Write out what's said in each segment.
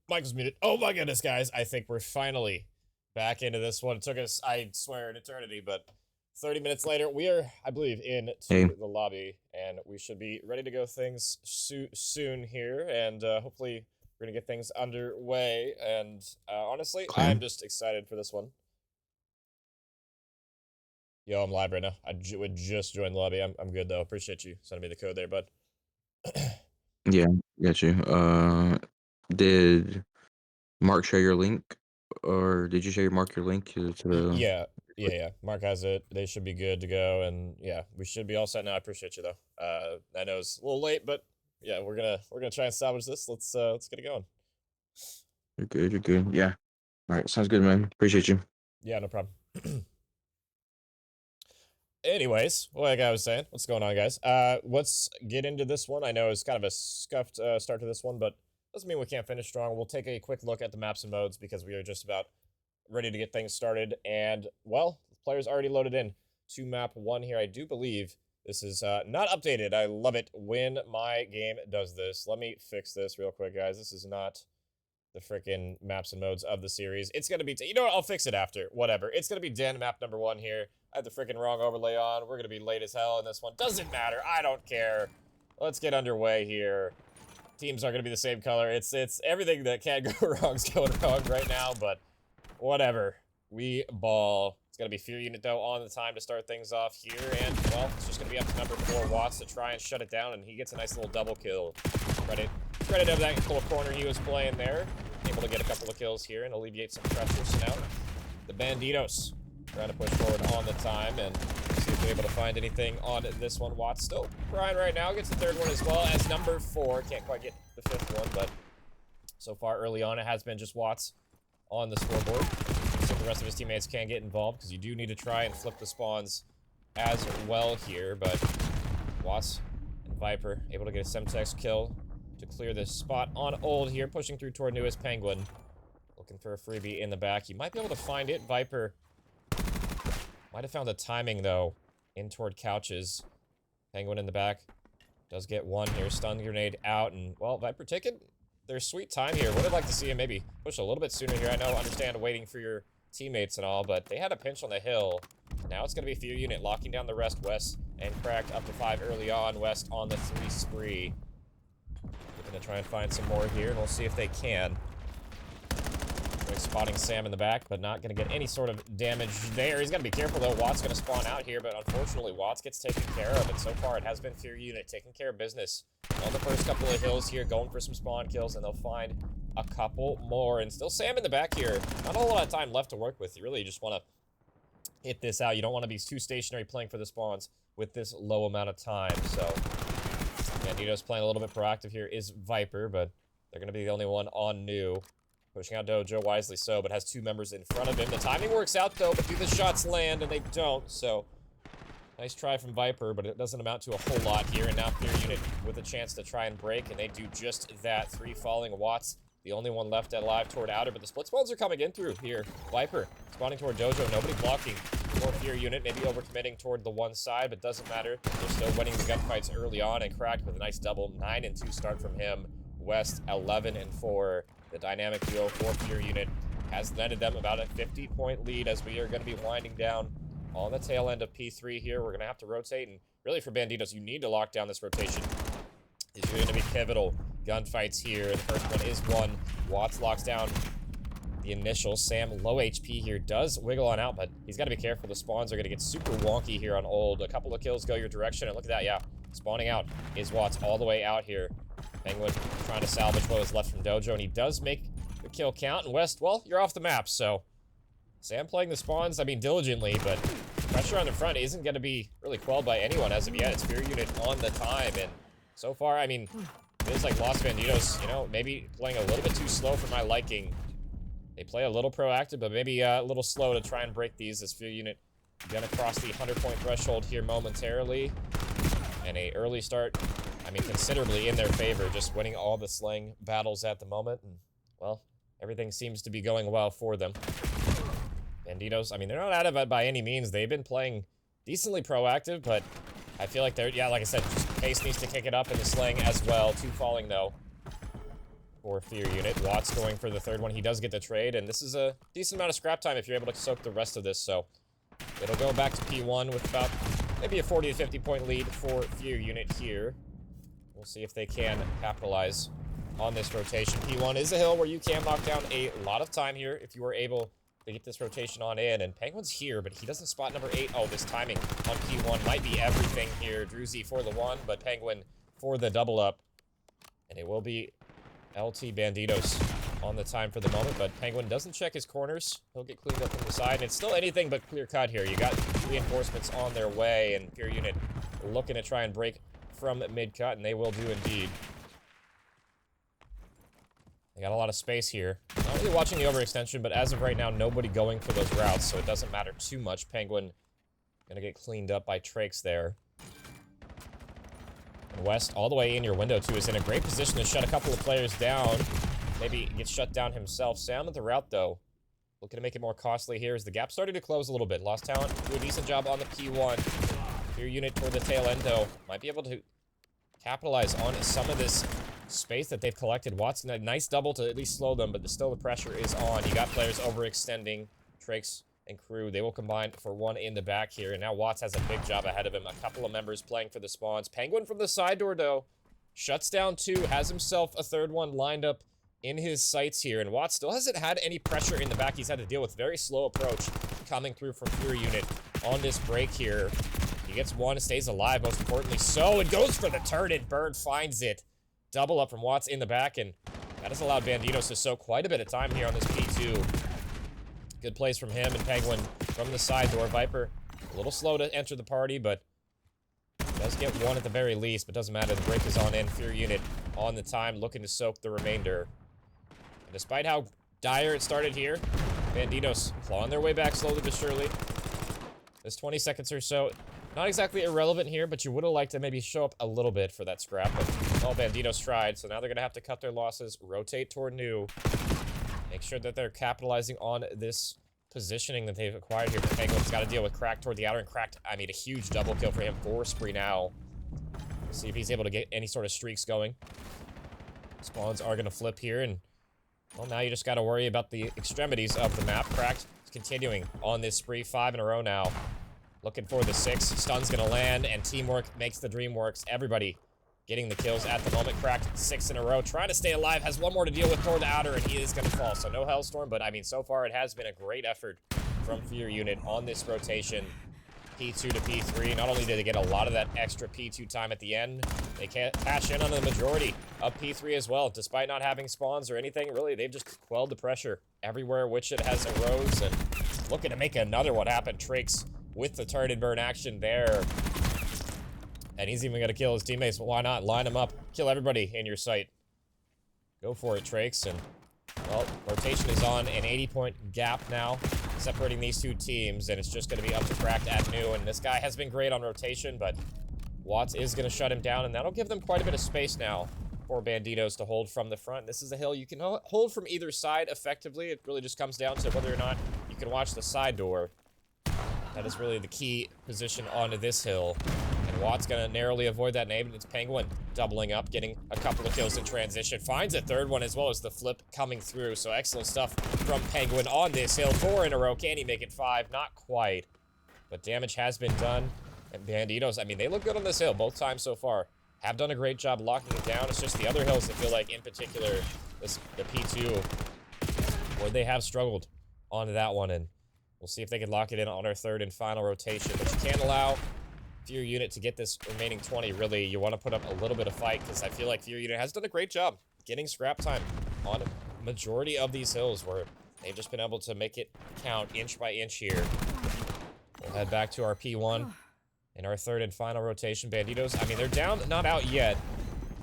Michael's muted. Oh my goodness, guys. I think we're finally back into this one. It took us, I swear, an eternity, but 30 minutes later, we are, I believe, Hey, into the lobby, and we should be ready to go things soon here, and hopefully we're going to get things underway, and honestly, okay. I'm just excited for this one. Yo, I'm live right now. Would just join the lobby. I'm good, though. Appreciate you sending me the code there, bud. Yeah, got you. Did Mark share your link, or did you share Mark your link to the? Yeah, yeah. Mark has it. They should be good to go, and yeah, we should be all set now. I appreciate you though. I know it's a little late, but yeah, we're gonna try and salvage this. Let's get it going. You're good. You're good. Yeah. All right. Sounds good, man. Appreciate you. Yeah, no problem. Anyways, like I was saying, what's going on, guys? Let's get into this one. I know it's kind of a scuffed start to this one, but doesn't mean we can't finish strong. We'll take a quick look at the maps and modes because we are just about ready to get things started. And well, the players already loaded in to map 1 here. I do believe this is not updated. I love it when my game does this. Let me fix this real quick, guys. This is not the freaking maps and modes of the series. It's going to be, you know what, I'll fix it after. Whatever. It's going to be Den map number 1 here. I had the freaking wrong overlay on. We're going to be late as hell in this one. Doesn't matter. I don't care. Let's get underway here. Teams are going to be the same color. It's everything that can't go wrong is going wrong right now, but whatever. We ball. It's going to be Fear Unit, though, on the time to start things off here. And, well, it's just going to be up to number 4, Watts, to try and shut it down. And he gets a nice little double kill. Credit of that little corner he was playing there. Able to get a couple of kills here and alleviate some pressure. So now the Banditos trying to push forward on the time and see if they're able to find anything on this one. Watts still crying right now. Gets the 3rd one as well as number 4. Can't quite get the 5th one, but so far early on it has been just Watts on the scoreboard. So the rest of his teammates can get involved because you do need to try and flip the spawns as well here. But Watts and Viper able to get a Semtex kill to clear this spot on old here, pushing through toward newest Penguin. Looking for a freebie in the back. You might be able to find it. Viper might have found the timing, though, in toward couches. Penguin in the back does get one here. Stun grenade out, and, well, Viper taking their sweet time here. Would have liked to see him maybe push a little bit sooner here. I know, understand waiting for your teammates and all, but they had a pinch on the hill. Now it's going to be Fear Unit locking down the rest. West and cracked up to 5 early on. West on the 3 spree. We're going to try and find some more here, and we'll see if they can. Spotting Sam in the back, but not going to get any sort of damage there. He's got to be careful, though. Watt's going to spawn out here, but unfortunately, Watts gets taken care of, and so far it has been Fear Unit taking care of business on the first couple of hills here, going for some spawn kills, and they'll find a couple more. And still Sam in the back here. Not a whole lot of time left to work with. You really just want to hit this out. You don't want to be too stationary playing for the spawns with this low amount of time. So Banditos playing a little bit proactive here is Viper, but they're going to be the only one on new. Pushing out Dojo, wisely so, but has 2 members in front of him. The timing works out, though, but do the shots land? And they don't, so nice try from Viper, but it doesn't amount to a whole lot here. And now Fear Unit with a chance to try and break, and they do just that. 3 falling. Watts, the only one left alive toward outer, but the split spawns are coming in through here. Viper spawning toward Dojo, nobody blocking for Fear Unit, maybe overcommitting toward the one side, but doesn't matter. They're still winning the gunfights early on, and cracked with a nice double. 9 and 2 start from him. West 11 and 4. The dynamic duo for Fear Unit has netted them about a 50-point lead as we are going to be winding down on the tail end of P3 here. We're going to have to rotate, and really for Banditos, you need to lock down this rotation. These are going to be pivotal gunfights here. The first one is won. Watts locks down the initial. Sam, low HP here, does wiggle on out, but he's got to be careful. The spawns are going to get super wonky here on old. A couple of kills go your direction, and look at that, yeah. Spawning out is Watts all the way out here. Penguin trying to salvage what was left from Dojo, and he does make the kill count. And West, well, you're off the map, so Sam playing the spawns, I mean, diligently, but pressure on the front isn't going to be really quelled by anyone as of yet. It's Fear Unit on the time, and so far, I mean, it is like Lost Banditos, you know, maybe playing a little bit too slow for my liking. They play a little proactive, but maybe a little slow to try and break these as Fear Unit gonna cross the 100-point threshold here momentarily. And a early start, I mean, considerably in their favor, just winning all the slang battles at the moment. And, well, everything seems to be going well for them. Banditos, I mean, they're not out of it by any means. They've been playing decently proactive, but I feel like they're, yeah, like I said, just Pace needs to kick it up in the sling as well. 2 falling, though. for Fear Unit. Watts going for the third one. He does get the trade, and this is a decent amount of scrap time if you're able to soak the rest of this, so it'll go back to P1 with about maybe a 40 to 50 point lead for Fear Unit here. We'll see if they can capitalize on this rotation. P1 is a hill where you can knock down a lot of time here if you are able to get this rotation on in. And Penguin's here, but he doesn't spot number 8. Oh, this timing on P1 might be everything here. Druzy for the 1, but Penguin for the double up. And it will be LT Banditos on the time for the moment, but Penguin doesn't check his corners. He'll get cleaned up from the side, and it's still anything but clear cut here. You got reinforcements on their way, and Fear Unit looking to try and break from mid-cut, and they will do indeed. They got a lot of space here. Not really watching the overextension, but as of right now, nobody going for those routes, so it doesn't matter too much. Penguin gonna get cleaned up by Trakes there. And West, all the way in your window, too, is in a great position to shut a couple of players down. Maybe get shut down himself. Sam with the route, though. Looking to make it more costly here as the gap started to close a little bit. Lost Talent, do a decent job on the P1. Fear Unit toward the tail end, though. Might be able to capitalize on some of this space that they've collected. Watson, a nice double to at least slow them, but still the pressure is on. You got players overextending. Trakes and crew, they will combine for 1 in the back here. And now Watts has a big job ahead of him. A couple of members playing for the spawns. Penguin from the side door, though. Shuts down 2. Has himself a third one lined up in his sights here. And Watts still hasn't had any pressure in the back. He's had to deal with very slow approach coming through from Fear Unit on this break here. He gets 1, stays alive, most importantly so, and goes for the turn, and Bird finds it. Double up from Watts in the back, and that has allowed Banditos to soak quite a bit of time here on this P2. Good plays from him and Penguin from the side door. Viper, a little slow to enter the party, but does get 1 at the very least, but doesn't matter. The break is on in. Fear Unit on the time, looking to soak the remainder. And despite how dire it started here, Banditos clawing their way back slowly but surely. This 20 seconds or so, not exactly irrelevant here, but you would have liked to maybe show up a little bit for that scrap, but all Banditos tried, so now they're going to have to cut their losses, rotate toward new, make sure that they're capitalizing on this positioning that they've acquired here. But Penguin's got to deal with Crack toward the outer, and Cracked, I mean, a huge double kill for him for Spree now. See if he's able to get any sort of streaks going. Spawns are going to flip here, and well, now you just got to worry about the extremities of the map. Cracked is continuing on this spree, 5 in a row now. Looking for the 6. Stun's gonna land, and teamwork makes the dream works. Everybody getting the kills at the moment. Cracked 6 in a row. Trying to stay alive. Has 1 more to deal with toward the outer, and he is gonna fall. So no Hellstorm, but I mean, so far it has been a great effort from Fear Unit on this rotation. P2 to P3. Not only did they get a lot of that extra P2 time at the end, they can't cash in on the majority of P3 as well. Despite not having spawns or anything, really, they've just quelled the pressure everywhere which it has arose, and looking to make another one happen. Trakes with the turn and burn action there. And he's even going to kill his teammates. Why not? Line them up. Kill everybody in your sight. Go for it, Trakes. And, well, rotation is on. An 80-point gap now, separating these 2 teams. And it's just going to be up to Cracked at new. And this guy has been great on rotation, but Watts is going to shut him down. And that'll give them quite a bit of space now for Banditos to hold from the front. This is a hill you can hold from either side effectively. It really just comes down to whether or not you can watch the side door. That is really the key position onto this hill. And Watt's gonna narrowly avoid that name, and it's Penguin doubling up, getting a couple of kills in transition. Finds a third one as well as the flip coming through. So excellent stuff from Penguin on this hill. 4 in a row. Can he make it 5? Not quite. But damage has been done. And Banditos, I mean, they look good on this hill both times so far. Have done a great job locking it down. It's just the other hills that feel like, in particular, the P2, where they have struggled on that one. And we'll see if they can lock it in on our 3rd and final rotation. But you can't allow Fear Unit to get this remaining 20, really. You want to put up a little bit of fight, because I feel like Fear Unit has done a great job getting scrap time on a majority of these hills, where they've just been able to make it count inch by inch here. We'll head back to our P1 in our 3rd and final rotation. Banditos, I mean, they're down, not out yet.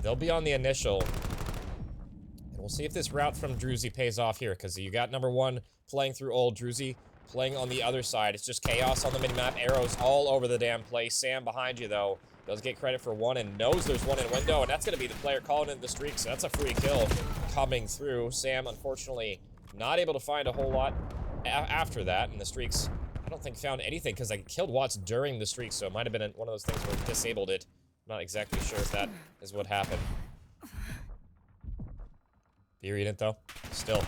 They'll be on the initial. And we'll see if this route from Druzy pays off here, because you got number 1 playing through old Druzy, playing on the other side. It's just chaos on the minimap. Arrows all over the damn place. Sam behind you, though, does get credit for 1 and knows there's 1 in window, and that's going to be the player calling in the streak, so that's a free kill coming through. Sam, unfortunately, not able to find a whole lot after that, and the streaks, I don't think, found anything, because I killed Watts during the streak, so it might have been one of those things where it disabled it. I'm not exactly sure if that is what happened. Fear Unit, though, still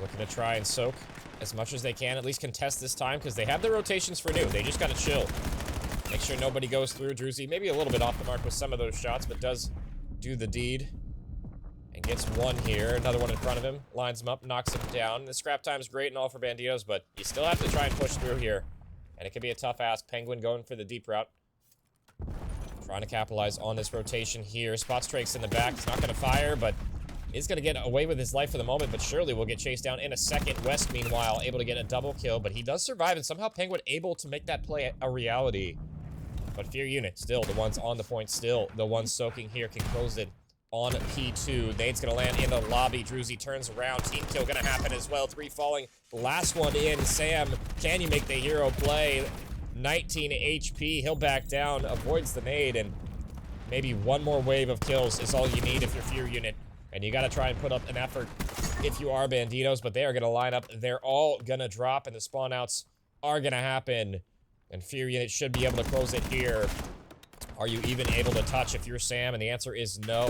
looking to try and soak as much as they can, at least contest this time, because they have their rotations for new. They just gotta chill. Make sure nobody goes through. Druzy maybe a little bit off the mark with some of those shots, but does do the deed. And gets one here. Another one in front of him. Lines him up, knocks him down. The scrap time's great and all for Banditos, but you still have to try and push through here. And it could be a tough ask. Penguin going for the deep route. Trying to capitalize on this rotation here. Spots Drake's in the back. He's not going to fire, but is going to get away with his life for the moment, but surely will get chased down in a second. West, meanwhile, able to get a double kill, but he does survive, and somehow Penguin able to make that play a reality. But Fear Unit, still the ones on the point, still the ones soaking here, can close it on P2. Nade's gonna land in the lobby. Druzy turns around. Team kill gonna happen as well. 3 falling. Last one in. Sam, can you make the hero play? 19 HP. He'll back down. Avoids the nade. And maybe one more wave of kills is all you need if you're Fear Unit. And you gotta try and put up an effort if you are Banditos. But they are gonna line up. They're all gonna drop. And the spawn outs are gonna happen. And Fear Unit should be able to close it here. Are you even able to touch if you're Sam? And the answer is no.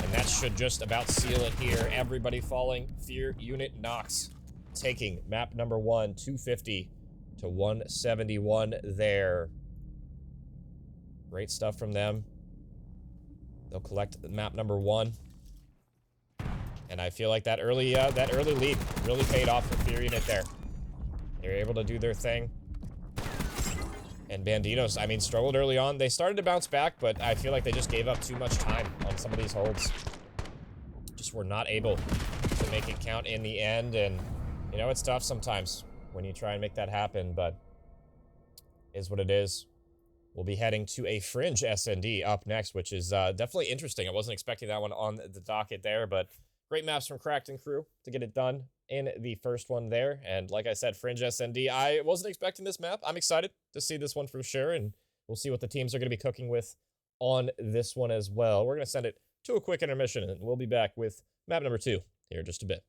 And that should just about seal it here. Everybody falling. Fear Unit knocks. Taking map number 1, 250 to 171 there. Great stuff from them. They'll collect map number 1. And I feel like that early lead really paid off for Fear Unit there. They're able to do their thing. And Banditos, I mean, struggled early on. They started to bounce back, but I feel like they just gave up too much time on some of these holds. Just were not able to make it count in the end, and, you know, it's tough sometimes when you try and make that happen, but is what it is. We'll be heading to a Fringe SND up next, which is definitely interesting. I wasn't expecting that one on the docket there, but great maps from Cracked and crew to get it done in the first one there. And like I said, Fringe SND, I wasn't expecting this map. I'm excited to see this one for sure, and we'll see what the teams are going to be cooking with on this one as well. We're going to send it to a quick intermission, and we'll be back with map number 2 here in just a bit.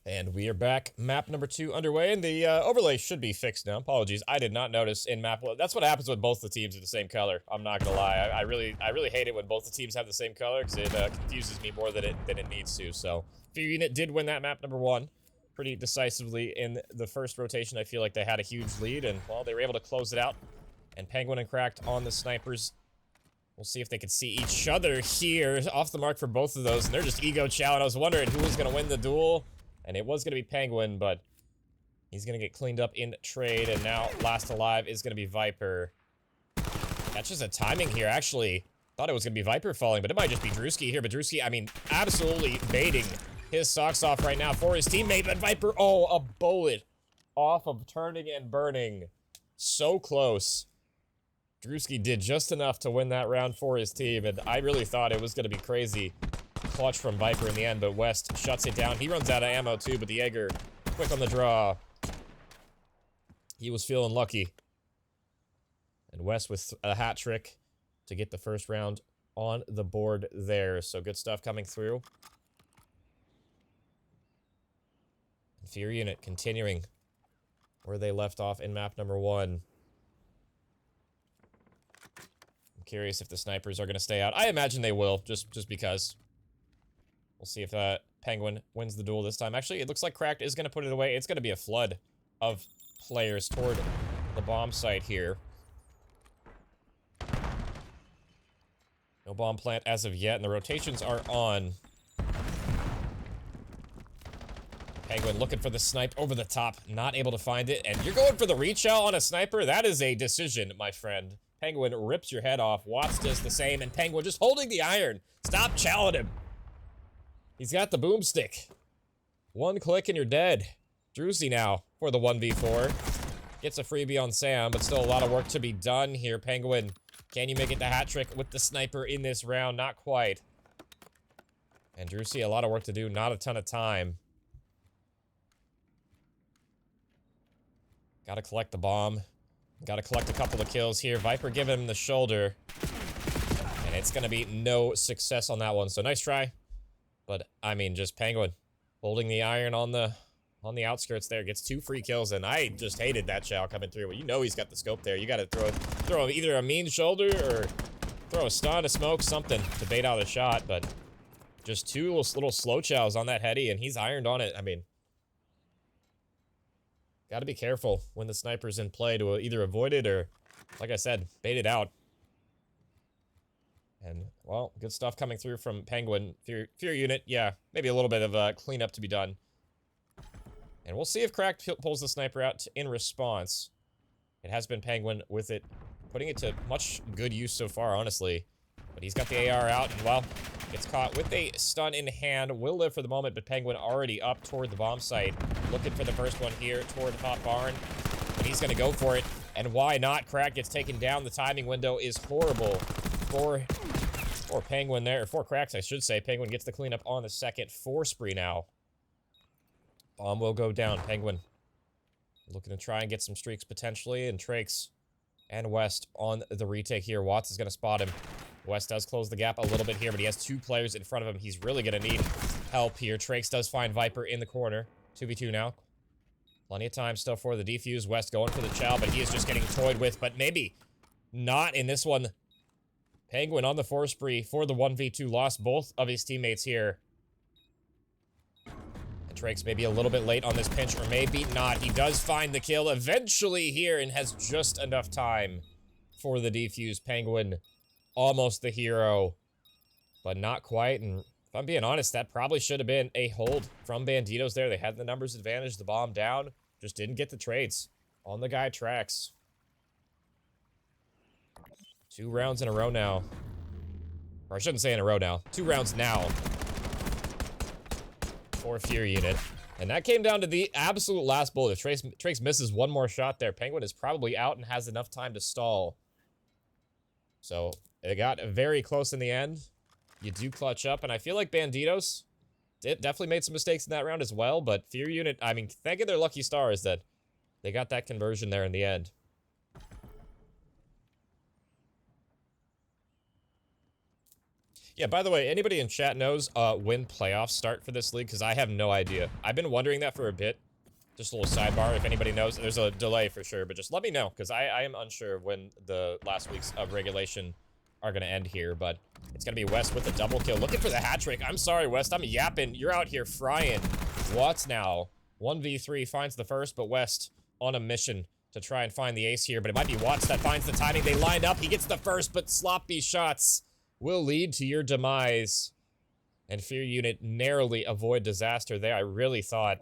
And we are back. Map number 2 underway, and the overlay should be fixed now. Apologies, I did not notice in map. That's what happens when both the teams are the same color. I'm not gonna lie. I really hate it when both the teams have the same color because it confuses me more than it needs to. So, Fear Unit did win that map number 1 pretty decisively in the first rotation. I feel like they had a huge lead, and well, they were able to close it out. And Penguin and Cracked on the snipers. We'll see if they can see each other here. Off the mark for both of those, and they're just ego chowing. I was wondering who was gonna win the duel. And it was going to be Penguin, but he's going to get cleaned up in trade. And now last alive is going to be Viper. That's just a timing here, actually. Thought it was going to be Viper falling, but it might just be Drewski here. But Drewski, I mean, absolutely baiting his socks off right now for his teammate. But Viper, oh, a bullet off of turning and burning. So close. Drewski did just enough to win that round for his team. And I really thought it was going to be crazy clutch from Viper in the end, but West shuts it down. He runs out of ammo too, but the Jaeger quick on the draw. He was feeling lucky. And West with a hat trick to get the first round on the board there. So good stuff coming through. Fear Unit continuing where they left off in map number 1. I'm curious if the snipers are going to stay out. I imagine they will, just because. We'll see if Penguin wins the duel this time. Actually, it looks like Cracked is going to put it away. It's going to be a flood of players toward the bomb site here. No bomb plant as of yet, and the rotations are on. Penguin looking for the snipe over the top, not able to find it, and you're going for the reach out on a sniper? That is a decision, my friend. Penguin rips your head off, Watts does the same, and Penguin just holding the iron. Stop chowing him. He's got the boomstick. One click and you're dead. Druzy now for the 1v4. Gets a freebie on Sam, but still a lot of work to be done here. Penguin, can you make it the hat trick with the sniper in this round? Not quite. And Druzy, a lot of work to do, not a ton of time. Gotta collect the bomb. Gotta collect a couple of kills here. Viper giving him the shoulder. And it's gonna be no success on that one, so nice try. But, I mean, just Penguin holding the iron on the outskirts there. Gets 2 free kills, and I just hated that chow coming through. Well, you know he's got the scope there. You gotta throw him either a mean shoulder or throw a stun, a smoke, something to bait out a shot, but just 2 little slow chows on that heady, and he's ironed on it. I mean, gotta be careful when the sniper's in play to either avoid it or, like I said, bait it out. And, well, good stuff coming through from Penguin. Fear unit, yeah, maybe a little bit of cleanup to be done. And we'll see if Cracked pulls the sniper out in response. It has been Penguin with it, putting it to much good use so far, honestly. But he's got the AR out, and, well, gets caught with a stun in hand. Will live for the moment, but Penguin already up toward the bomb site. Looking for the first one here toward the hot barn. And he's going to go for it. And why not? Crack gets taken down. The timing window is horrible for Penguin there. Or for Cracks, I should say. Penguin gets the cleanup on the second. 4 spree now. Bomb will go down. Penguin looking to try and get some streaks potentially. And Trakes and West on the retake here. Watts is going to spot him. West does close the gap a little bit here, but he has 2 players in front of him. He's really going to need help here. Trakes does find Viper in the corner. 2v2 now. Plenty of time still for the defuse. West going for the chow, but he is just getting toyed with. But maybe not in this one. Penguin on the 4 spree for the 1v2. Lost both of his teammates here. And Trakes maybe a little bit late on this pinch, or maybe not. He does find the kill eventually here and has just enough time for the defuse. Penguin almost the hero, but not quite. And if I'm being honest, that probably should have been a hold from Banditos there. They had the numbers advantage, the bomb down, just didn't get the trades on the guy Tracks. 2 rounds in a row now. Or I shouldn't say in a row now. 2 rounds now for Fear Unit. And that came down to the absolute last bullet. If Trakes misses one more shot there, Penguin is probably out and has enough time to stall. So it got very close in the end. You do clutch up, and I feel like Banditos definitely made some mistakes in that round as well, but Fear Unit, I mean, thank their lucky stars that they got that conversion there in the end. Yeah, by the way, anybody in chat knows when playoffs start for this league? Because I have no idea. I've been wondering that for a bit. Just a little sidebar, if anybody knows. There's a delay for sure, but just let me know, because I am unsure when the last weeks of regulation are going to end here, but it's going to be West with a double kill. Looking for the hat trick. I'm sorry, West. I'm yapping. You're out here frying. Watts now. 1v3 finds the first, but West on a mission to try and find the ace here, but it might be Watts that finds the timing. They lined up. He gets the first, but sloppy shots will lead to your demise. And Fear Unit narrowly avoid disaster there. I really thought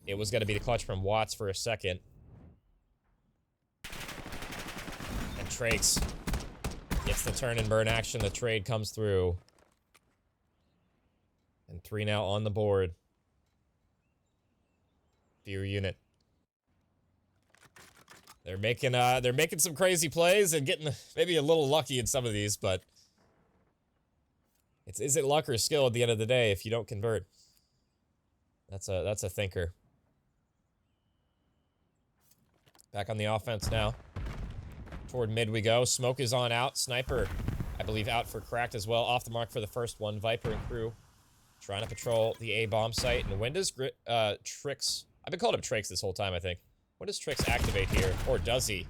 it was going to be the clutch from Watts for a second. And Trakes gets the turn and burn action. The trade comes through. And 3 now on the board. Fear Unit. They're making some crazy plays and getting maybe a little lucky in some of these, but is it luck or skill at the end of the day if you don't convert? That's a thinker. Back on the offense now. Toward mid we go. Smoke is on out. Sniper, I believe, out for Cracked as well. Off the mark for the first one. Viper and crew trying to patrol the A bomb site. And when does Trix... I've been calling him Trakes this whole time, I think. When does Trix activate here? Or does he?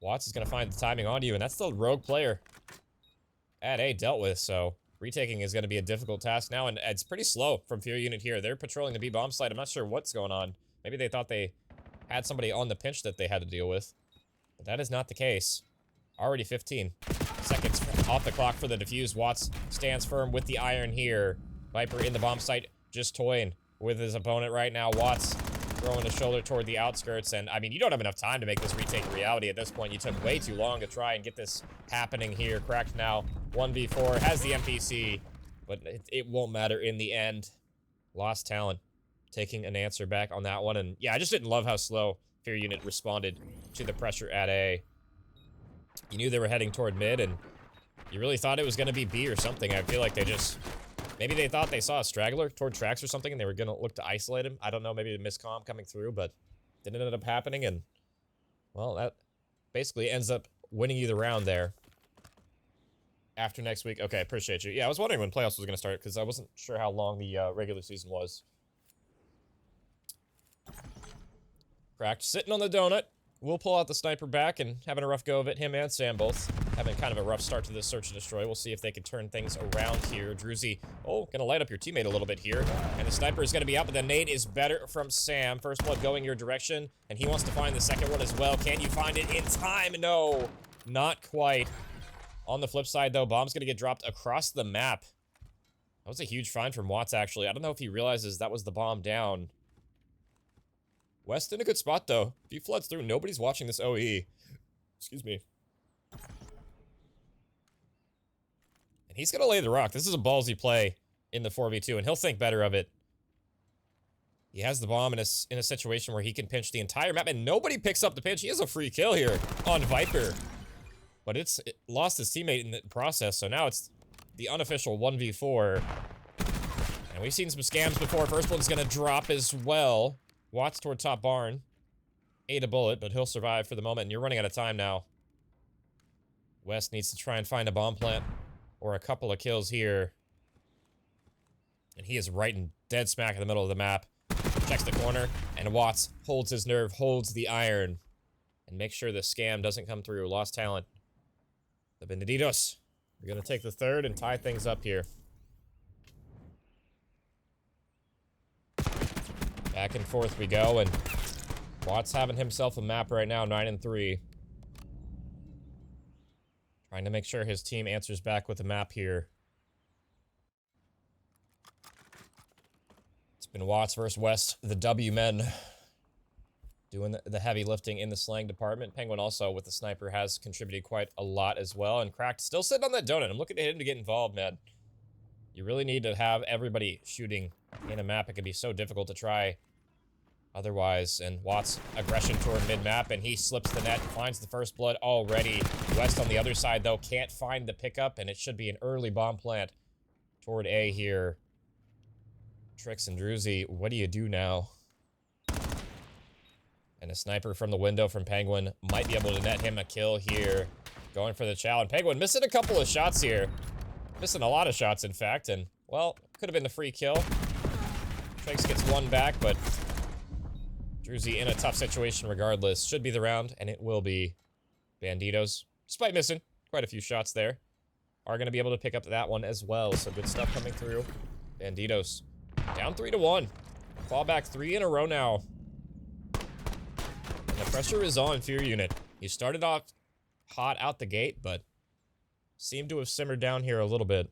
Watts is going to find the timing on you, and that's the rogue player at A dealt with, so Retaking is going to be a difficult task now, and it's pretty slow from Fear Unit here. They're patrolling the B bomb site. I'm not sure what's going on. Maybe they thought they had somebody on the pinch that they had to deal with. But that is not the case. Already 15 seconds off the clock for the defuse. Watts stands firm with the iron here. Viper in the bomb site, just toying with his opponent right now. Watts throwing his shoulder toward the outskirts, and I mean, you don't have enough time to make this retake a reality at this point. You took way too long to try and get this happening here. Cracked now, 1v4, has the MPC, but it won't matter in the end. Lost talent, taking an answer back on that one, and yeah, I just didn't love how slow Fear Unit responded to the pressure at A. You knew they were heading toward mid, and you really thought it was going to be B or something. I feel like they just... Maybe they thought they saw a straggler toward tracks or something, and they were going to look to isolate him. I don't know, maybe a miscomm coming through, but didn't end up happening, and... Well, that basically ends up winning you the round there. After next week. Okay, appreciate you. Yeah, I was wondering when playoffs was going to start, because I wasn't sure how long the regular season was. Cracked, sitting on the donut. We'll pull out the sniper back and having a rough go of it. Him and Sam both having kind of a rough start to this search and destroy. We'll see if they can turn things around here. Druzy, oh, gonna light up your teammate a little bit here. And the sniper is gonna be out, but the nade is better from Sam. First blood going your direction, and he wants to find the second one as well. Can you find it in time? No, not quite. On the flip side, though, bomb's gonna get dropped across the map. That was a huge find from Watts, actually. I don't know if he realizes that was the bomb down. West in a good spot, though. If he floods through, nobody's watching this OE. Excuse me. And he's gonna lay the rock. This is a ballsy play in the 4v2, and he'll think better of it. He has the bomb in a situation where he can pinch the entire map, and nobody picks up the pinch. He has a free kill here on Viper. But it lost his teammate in the process, so now it's the unofficial 1v4. And we've seen some scams before. First one's gonna drop as well. Watts toward top barn. Ate a bullet, but he'll survive for the moment, and you're running out of time now. West needs to try and find a bomb plant or a couple of kills here. And he is right in dead smack in the middle of the map. Checks the corner, and Watts holds his nerve, holds the iron, and makes sure the scam doesn't come through. Lost talent. The Banditos are going to take the third and tie things up here. Back and forth we go, and Watts having himself a map right now, 9-3. Trying to make sure his team answers back with a map here. It's been Watts versus West, the W men, doing the heavy lifting in the slang department. Penguin also, with the sniper, has contributed quite a lot as well, and Cracked still sitting on that donut. I'm looking at him to get involved, man. You really need to have everybody shooting in a map. It can be so difficult to try otherwise, and Watts' aggression toward mid-map, and he slips the net, finds the first blood already. West on the other side, though, can't find the pickup, and it should be an early bomb plant toward A here. Trix and Druzy, what do you do now? And a sniper from the window from Penguin might be able to net him a kill here. Going for the chow, and Penguin missing a couple of shots here. Missing a lot of shots, in fact, and, well, could have been the free kill. Trix gets one back, but Druzy in a tough situation regardless. Should be the round, and it will be. Banditos, despite missing quite a few shots there, are going to be able to pick up that one as well. So good stuff coming through. Banditos down 3-1. Fall back 3 in a row now. And the pressure is on Fear Unit. He started off hot out the gate, but seemed to have simmered down here a little bit.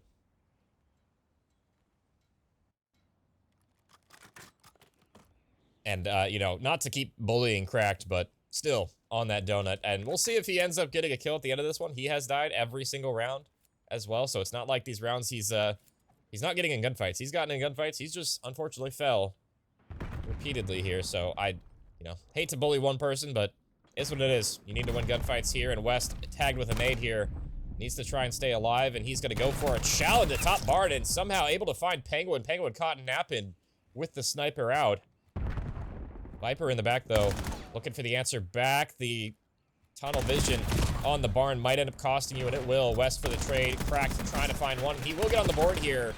And, you know, not to keep bullying Cracked, but still on that donut. And we'll see if he ends up getting a kill at the end of this one. He has died every single round as well, so it's not like these rounds he's not getting in gunfights. He's gotten in gunfights. He's just, unfortunately, fell repeatedly here. So I, you know, hate to bully one person, but it's what it is. You need to win gunfights here, and West, tagged with a nade here, needs to try and stay alive, and he's going to go for a challenge at top barn and somehow able to find Penguin. Penguin caught napping with the sniper out. Viper in the back, though, looking for the answer back. The tunnel vision on the barn might end up costing you, and it will. West for the trade. Cracked trying to find one. He will get on the board here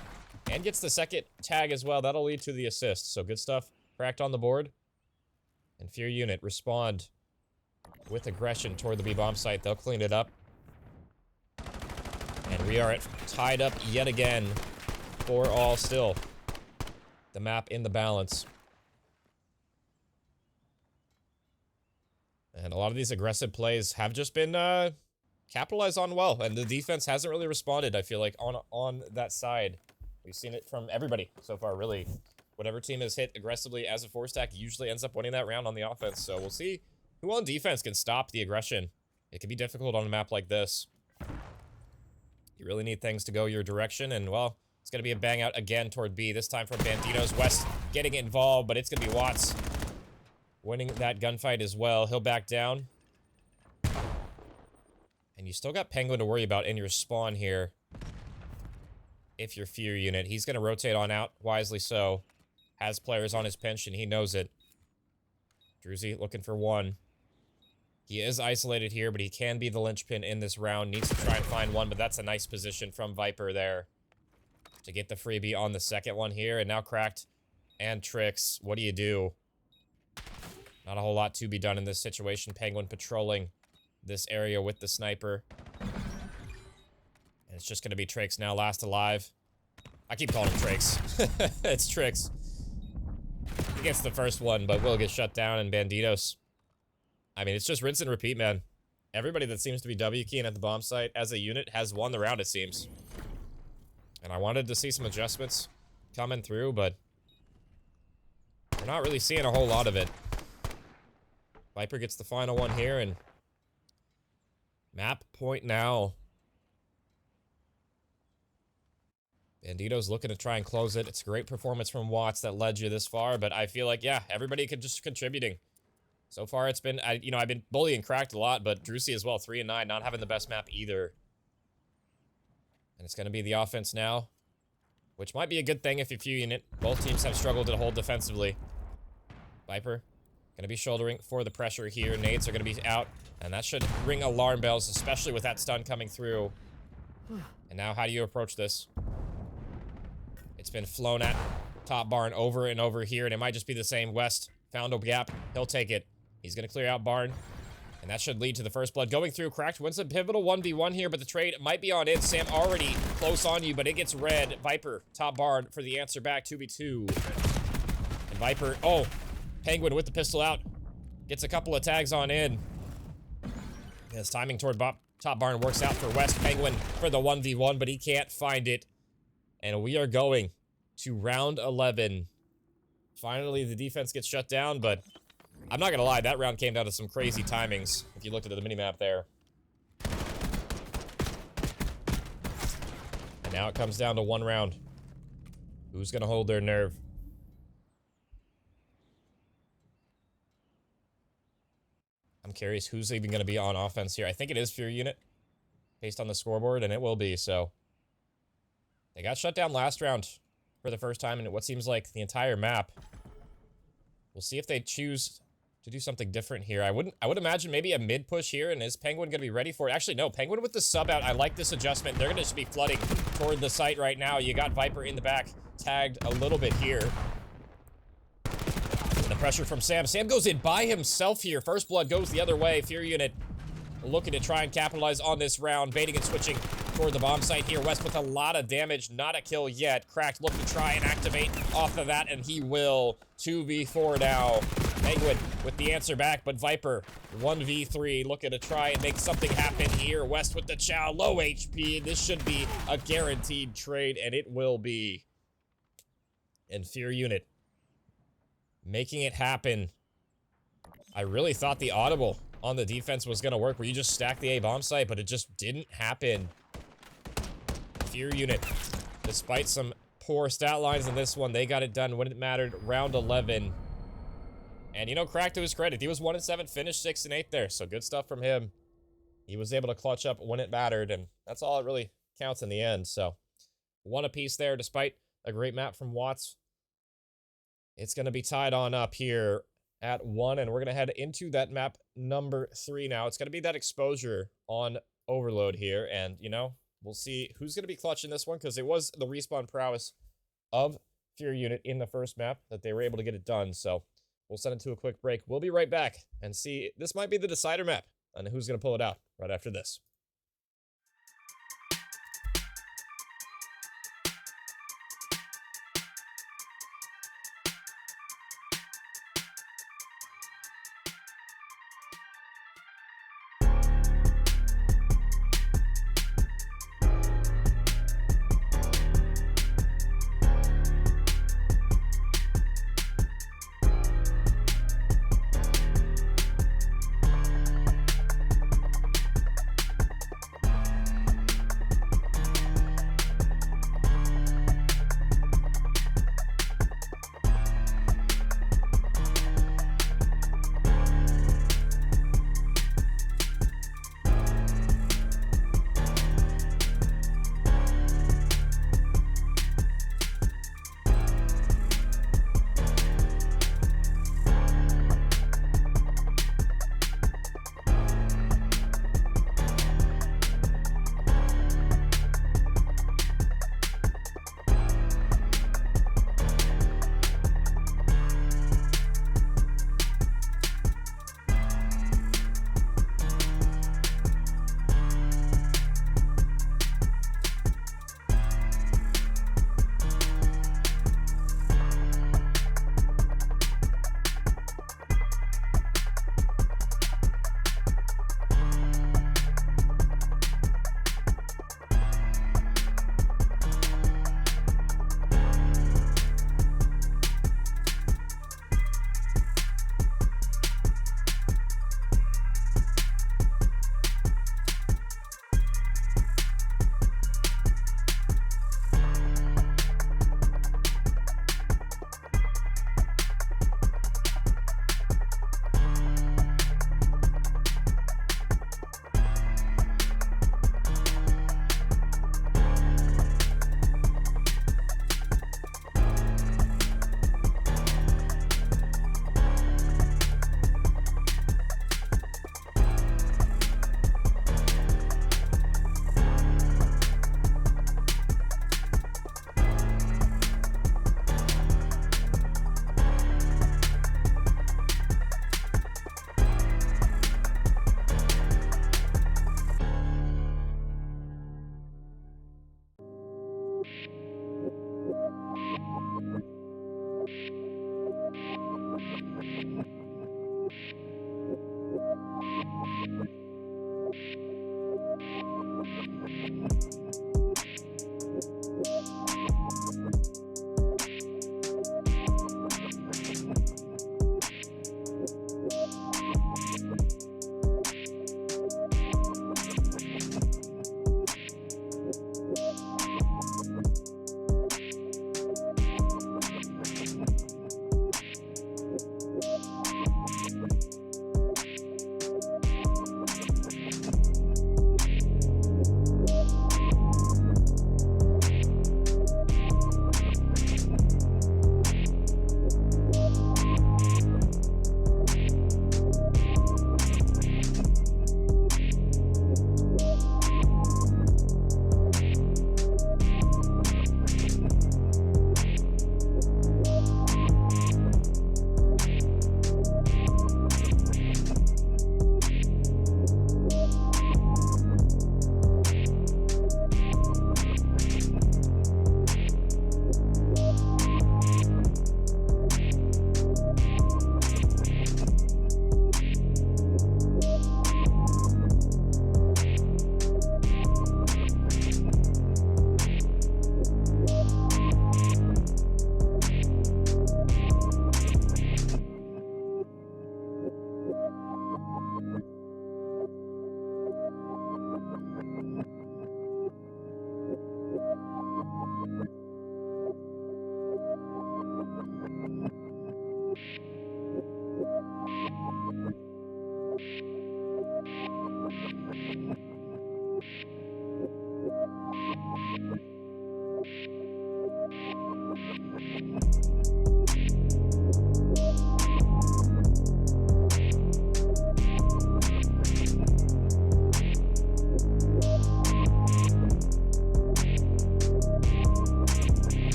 and gets the second tag as well. That'll lead to the assist. So good stuff. Cracked on the board. And Fear Unit respond with aggression toward the B-bomb site. They'll clean it up. And we are tied up yet again. 4-all still. The map in the balance. And a lot of these aggressive plays have just been capitalized on well, and the defense hasn't really responded, I feel like, on that side. We've seen it from everybody so far, really. Whatever team has hit aggressively as a 4-stack usually ends up winning that round on the offense, so we'll see who on defense can stop the aggression. It can be difficult on a map like this. You really need things to go your direction, and, well, it's going to be a bang out again toward B, this time from Banditos. West getting involved, but it's going to be Watts winning that gunfight as well. He'll back down. And you still got Penguin to worry about in your spawn here. If you're Fear Unit. He's going to rotate on out, wisely so. Has players on his pinch, and he knows it. Druzy looking for one. He is isolated here, but he can be the linchpin in this round. Needs to try and find one, but that's a nice position from Viper there. To get the freebie on the second one here, and now Cracked and Tricks. What do you do? Not a whole lot to be done in this situation. Penguin patrolling this area with the sniper. And it's just going to be Tricks now, last alive. I keep calling him Tricks. It's Tricks. He gets the first one, but will get shut down, and Banditos. I mean, it's just rinse and repeat, man. Everybody that seems to be W-keying at the bomb site as a unit has won the round, it seems. And I wanted to see some adjustments coming through, but we're not really seeing a whole lot of it. Viper gets the final one here, and map point now. Banditos looking to try and close it. It's a great performance from Watts that led you this far, but I feel like, yeah, everybody could just contributing. So far, it's been, I've been bullying Cracked a lot, but Druzy as well, 3 and 9, not having the best map either. And it's going to be the offense now, which might be a good thing if you're Few Unit. Both teams have struggled to hold defensively. Viper going to be shouldering for the pressure here. Nades are going to be out, and that should ring alarm bells, especially with that stun coming through. And now, how do you approach this? It's been flown at top barn over and over here, and it might just be the same. West found a gap. He'll take it. He's going to clear out barn, and that should lead to the first blood. Going through, Cracked wins a pivotal 1v1 here, but the trade might be on in. Sam already close on you, but it gets red. Viper, top barn for the answer back, 2v2. And Viper, oh, Penguin with the pistol out. Gets a couple of tags on in. His timing toward top barn works out for West. Penguin for the 1v1, but he can't find it. And we are going to round 11. Finally, the defense gets shut down, but I'm not gonna lie, that round came down to some crazy timings, if you looked at the minimap there. And now it comes down to one round. Who's gonna hold their nerve? I'm curious who's even gonna be on offense here. I think it is Fear Unit, based on the scoreboard, and it will be, so. They got shut down last round for the first time in what seems like the entire map. We'll see if they choose to do something different here. I would imagine maybe a mid push here, and is Penguin gonna be ready for it? Actually, no, Penguin with the sub out. I like this adjustment. They're gonna just be flooding toward the site right now. You got Viper in the back, tagged a little bit here. The pressure from Sam. Sam goes in by himself here. First blood goes the other way. Fear Unit looking to try and capitalize on this round. Baiting and switching toward the bomb site here. West with a lot of damage. Not a kill yet. Cracked looking to try and activate off of that, and he will. 2v4 now. Penguin with the answer back, but Viper 1v3 looking to try and make something happen here. West with the chow. Low HP. This should be a guaranteed trade, and it will be. And Fear Unit making it happen. I really thought the audible on the defense was going to work, where you just stack the A bomb site, but it just didn't happen. Fear Unit, despite some poor stat lines in this one, they got it done when it mattered. Round 11. And, you know, Cracked, to his credit, he was 1 and 7, finished 6 and 8 there, so good stuff from him. He was able to clutch up when it mattered, and that's all that really counts in the end, so. One apiece there, despite a great map from Watts. It's going to be tied on up here at 1, and we're going to head into that map number 3 now. It's going to be that exposure on Overload here, and, you know, we'll see who's going to be clutching this one, because it was the respawn prowess of Fear Unit in the first map that they were able to get it done, so we'll send it to a quick break. We'll be right back and see. This might be the decider map on who's going to pull it out right after this.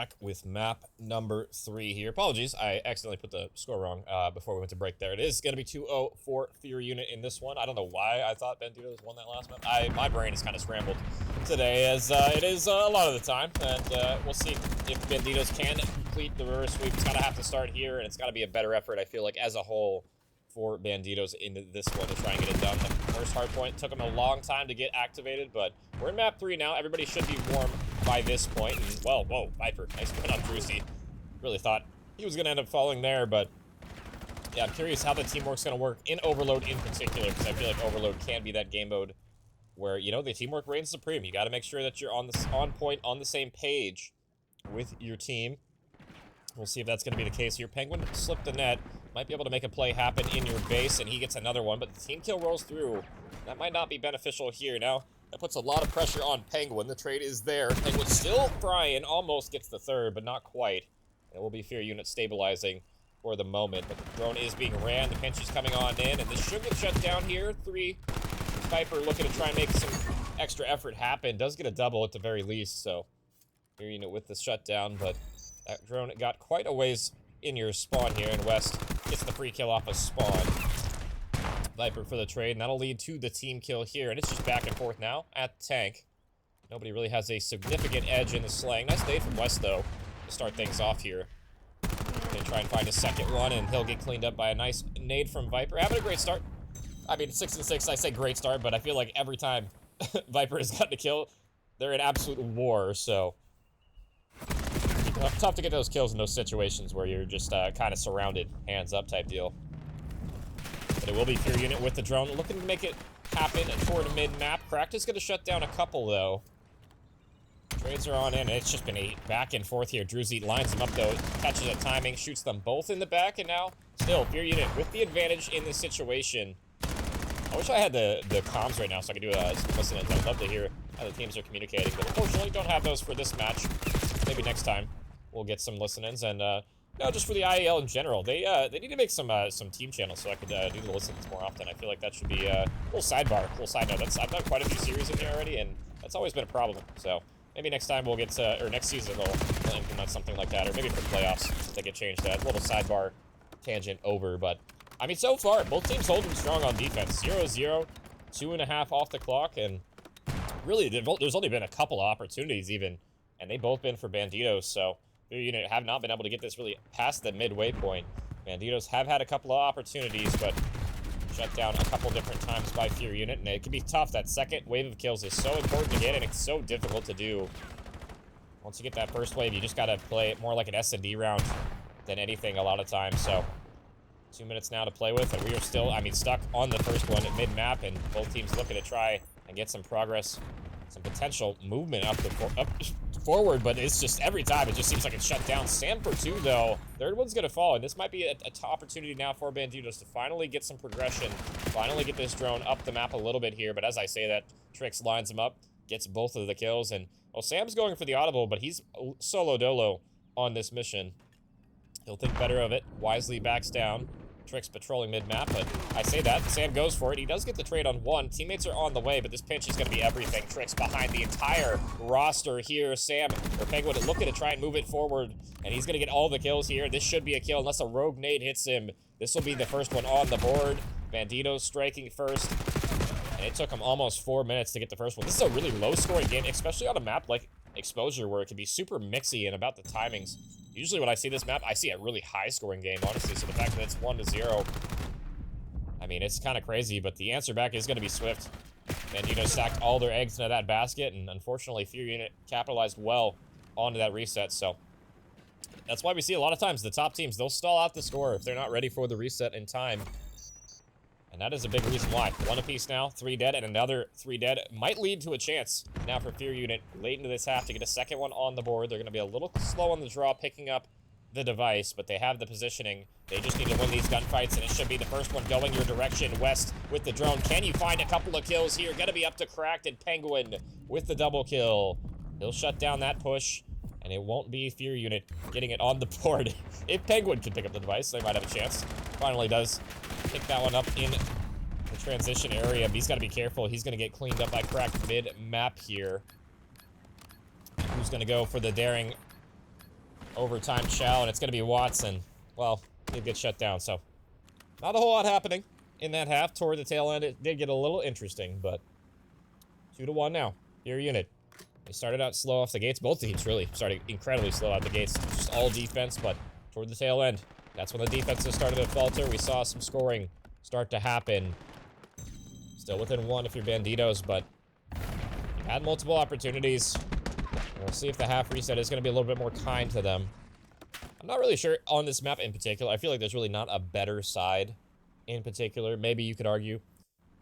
back with map number 3 here. Apologies, I accidentally put the score wrong before we went to break there. It is going to be 2-0 for Fury Unit in this one. I don't know why I thought Banditos won that last map. My brain is kind of scrambled today, as it is a lot of the time. And we'll see if Banditos can complete the reverse sweep. It's got to have to start here, and it's got to be a better effort, I feel like, as a whole for Banditos in this one to try and get it done. The first hardpoint took them a long time to get activated, but we're in map 3 now. Everybody should be warm by this point. And, well, whoa, Viper, nice win on Druzy. Really thought he was going to end up falling there, but yeah, I'm curious how the teamwork's going to work in Overload in particular, because I feel like Overload can be that game mode where, you know, the teamwork reigns supreme. You got to make sure that you're on point, on the same page with your team. We'll see if that's going to be the case here. Penguin slipped the net. Might be able to make a play happen in your base, and he gets another one, but the team kill rolls through. That might not be beneficial here. Now, that puts a lot of pressure on Penguin. The trade is there. Penguin still frying, almost gets the third, but not quite. It will be Fear Unit stabilizing for the moment, but the drone is being ran. The pinch is coming on in, and this should get shut down here. 3. Viper looking to try and make some extra effort happen. Does get a double at the very least, so Fear Unit with the shutdown, but that drone got quite a ways in your spawn here, and West gets the free kill off a spawn. Viper for the trade, and that'll lead to the team kill here, and it's just back and forth now at tank. Nobody really has a significant edge in the slang. Nice nade from West, though, to start things off here. They try and find a second one, and he'll get cleaned up by a nice nade from Viper. Having a great start. I mean, 6-6, I say great start, but I feel like every time Viper has gotten a kill, they're in absolute war, so tough to get those kills in those situations where you're just kind of surrounded, hands up type deal. But it will be Fear Unit with the drone, looking to make it happen toward mid-map. Cracked is going to shut down a couple, though. Trades are on in, and it's just been a back and forth here. Druzy lines them up, though, catches a timing, shoots them both in the back, and now, still, Fear Unit with the advantage in this situation. I wish I had the comms right now so I could do some listening. I'd love to hear how the teams are communicating, but unfortunately don't have those for this match. Maybe next time we'll get some listen-ins, and no, just for the IEL in general, they need to make some team channels so I could do the listen-ins more often. I feel like that should be a little sidebar, little side note. I've done quite a few series in here already, and that's always been a problem. So maybe next time we'll get or next season we'll implement something like that, or maybe for playoffs they get changed that little sidebar tangent over. But I mean, so far both teams holding strong on defense. 0-0, 2.5 off the clock, and really there's only been a couple of opportunities even, and they both been for Banditos. So Fear Unit have not been able to get this really past the midway point. Banditos have had a couple of opportunities, but shut down a couple different times by Fear Unit, and it can be tough. That second wave of kills is so important to get, and it's so difficult to do. Once you get that first wave, you just gotta play it more like an S&D round than anything a lot of times. So 2 minutes now to play with, and we are still, I mean, stuck on the first one at mid-map, and both teams looking to try and get some progress, some potential movement up forward, but it's just every time it just seems like it's shut down. Sam for 2, though. Third one's gonna fall, and this might be a opportunity now for Banditos to finally get some progression, finally get this drone up the map a little bit here. But as I say that, Trix lines him up, gets both of the kills, and well, Sam's going for the audible, but he's solo dolo on this mission. He'll think better of it, wisely backs down. Trix patrolling mid-map, but I say that, Sam goes for it. He does get the trade on 1. Teammates are on the way, but this pinch is going to be everything. Trix behind the entire roster here. Sam, or Penguin, looking to try and move it forward, and he's going to get all the kills here. This should be a kill unless a rogue nade hits him. This will be the first one on the board. Banditos striking first, and it took him almost 4 minutes to get the first one. This is a really low-scoring game, especially on a map like Exposure, where it can be super mixy and about the timings. Usually when I see this map, I see a really high-scoring game, honestly, so the fact that it's 1-0, I mean, it's kind of crazy, but the answer back is going to be swift. Banditos stacked all their eggs into that basket, and unfortunately, Fear Unit capitalized well onto that reset, so that's why we see a lot of times the top teams, they'll stall out the score if they're not ready for the reset in time. And that is a big reason why. 1 apiece now, 3 dead, and another 3 dead. Might lead to a chance now for Fear Unit late into this half to get a second one on the board. They're going to be a little slow on the draw, picking up the device, but they have the positioning. They just need to win these gunfights, and it should be the first one going your direction. West with the drone. Can you find a couple of kills here? Going to be up to Cracked, and Penguin with the double kill. He'll shut down that push, and it won't be Fear Unit getting it on the board. If Penguin can pick up the device, they might have a chance. Finally does. Pick that one up in the transition area, but he's got to be careful. He's going to get cleaned up by Cracked mid-map here. Who's going to go for the daring overtime chow, and it's going to be Watson. Well, he'll get shut down, so not a whole lot happening in that half. Toward the tail end, it did get a little interesting, but 2-1 now. Your unit. They started out slow off the gates. Both teams really started incredibly slow out the gates. Just all defense, but toward the tail end, that's when the defenses started to falter. We saw some scoring start to happen. Still within 1 if you're Banditos, but you've had multiple opportunities. We'll see if the half reset is going to be a little bit more kind to them. I'm not really sure on this map in particular. I feel like there's really not a better side in particular. Maybe you could argue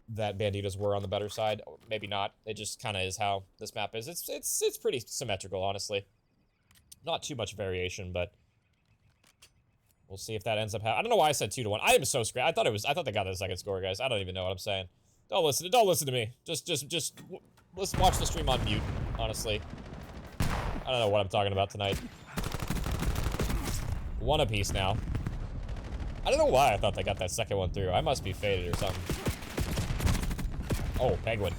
that Banditos were on the better side. Maybe not. It just kind of is how this map is. It's pretty symmetrical, honestly. Not too much variation, but we'll see if that ends up I don't know why I said 2-1. I am so screwed. I thought they got the second score, guys. I don't even know what I'm saying. Don't listen to me. Just let's watch the stream on mute, honestly. I don't know what I'm talking about tonight. 1 apiece now. I don't know why I thought they got that second one through. I must be faded or something. Oh, Penguin.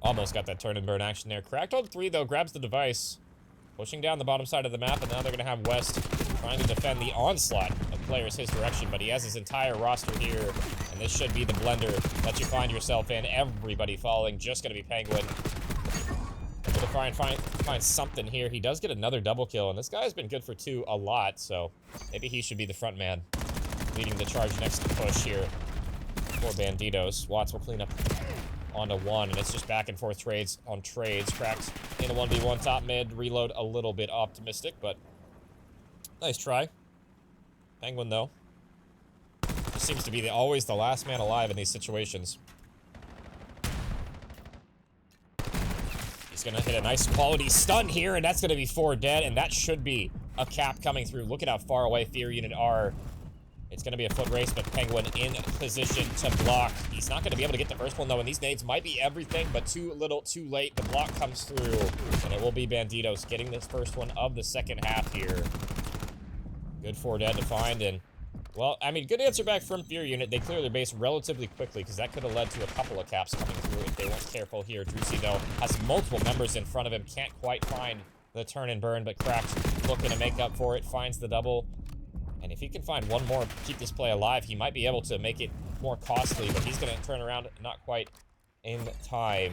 Almost got that turn and burn action there. Cracked on 3, though. Grabs the device. Pushing down the bottom side of the map, and now they're going to have West trying to defend the onslaught of players his direction, but he has his entire roster here, and this should be the blender that you find yourself in. Everybody falling. Just going to be Penguin. To try and find something here. He does get another double kill, and this guy's been good for 2 a lot, so maybe he should be the front man leading the charge next push here for Banditos. Watts will clean up onto 1, and it's just back and forth trades on trades. Cracked in a 1v1 top mid. Reload a little bit optimistic, but nice try. Penguin, though, just seems to be always the last man alive in these situations. He's gonna hit a nice quality stun here, and that's gonna be 4 dead, and that should be a cap coming through. Look at how far away Fear Unit are. It's gonna be a foot race, but Penguin in position to block. He's not gonna be able to get the first one, though, and these nades might be everything, but too little, too late. The block comes through, and it will be Banditos getting this first one of the second half here. Good 4 dead to find, and, well, I mean, good answer back from Fear Unit. They clear their base relatively quickly, because that could have led to a couple of caps coming through if they weren't careful here. Druzy, though, has multiple members in front of him. Can't quite find the turn and burn, but Cracked looking to make up for it. Finds the double. And if he can find one more, keep this play alive, he might be able to make it more costly, but he's going to turn around not quite in time.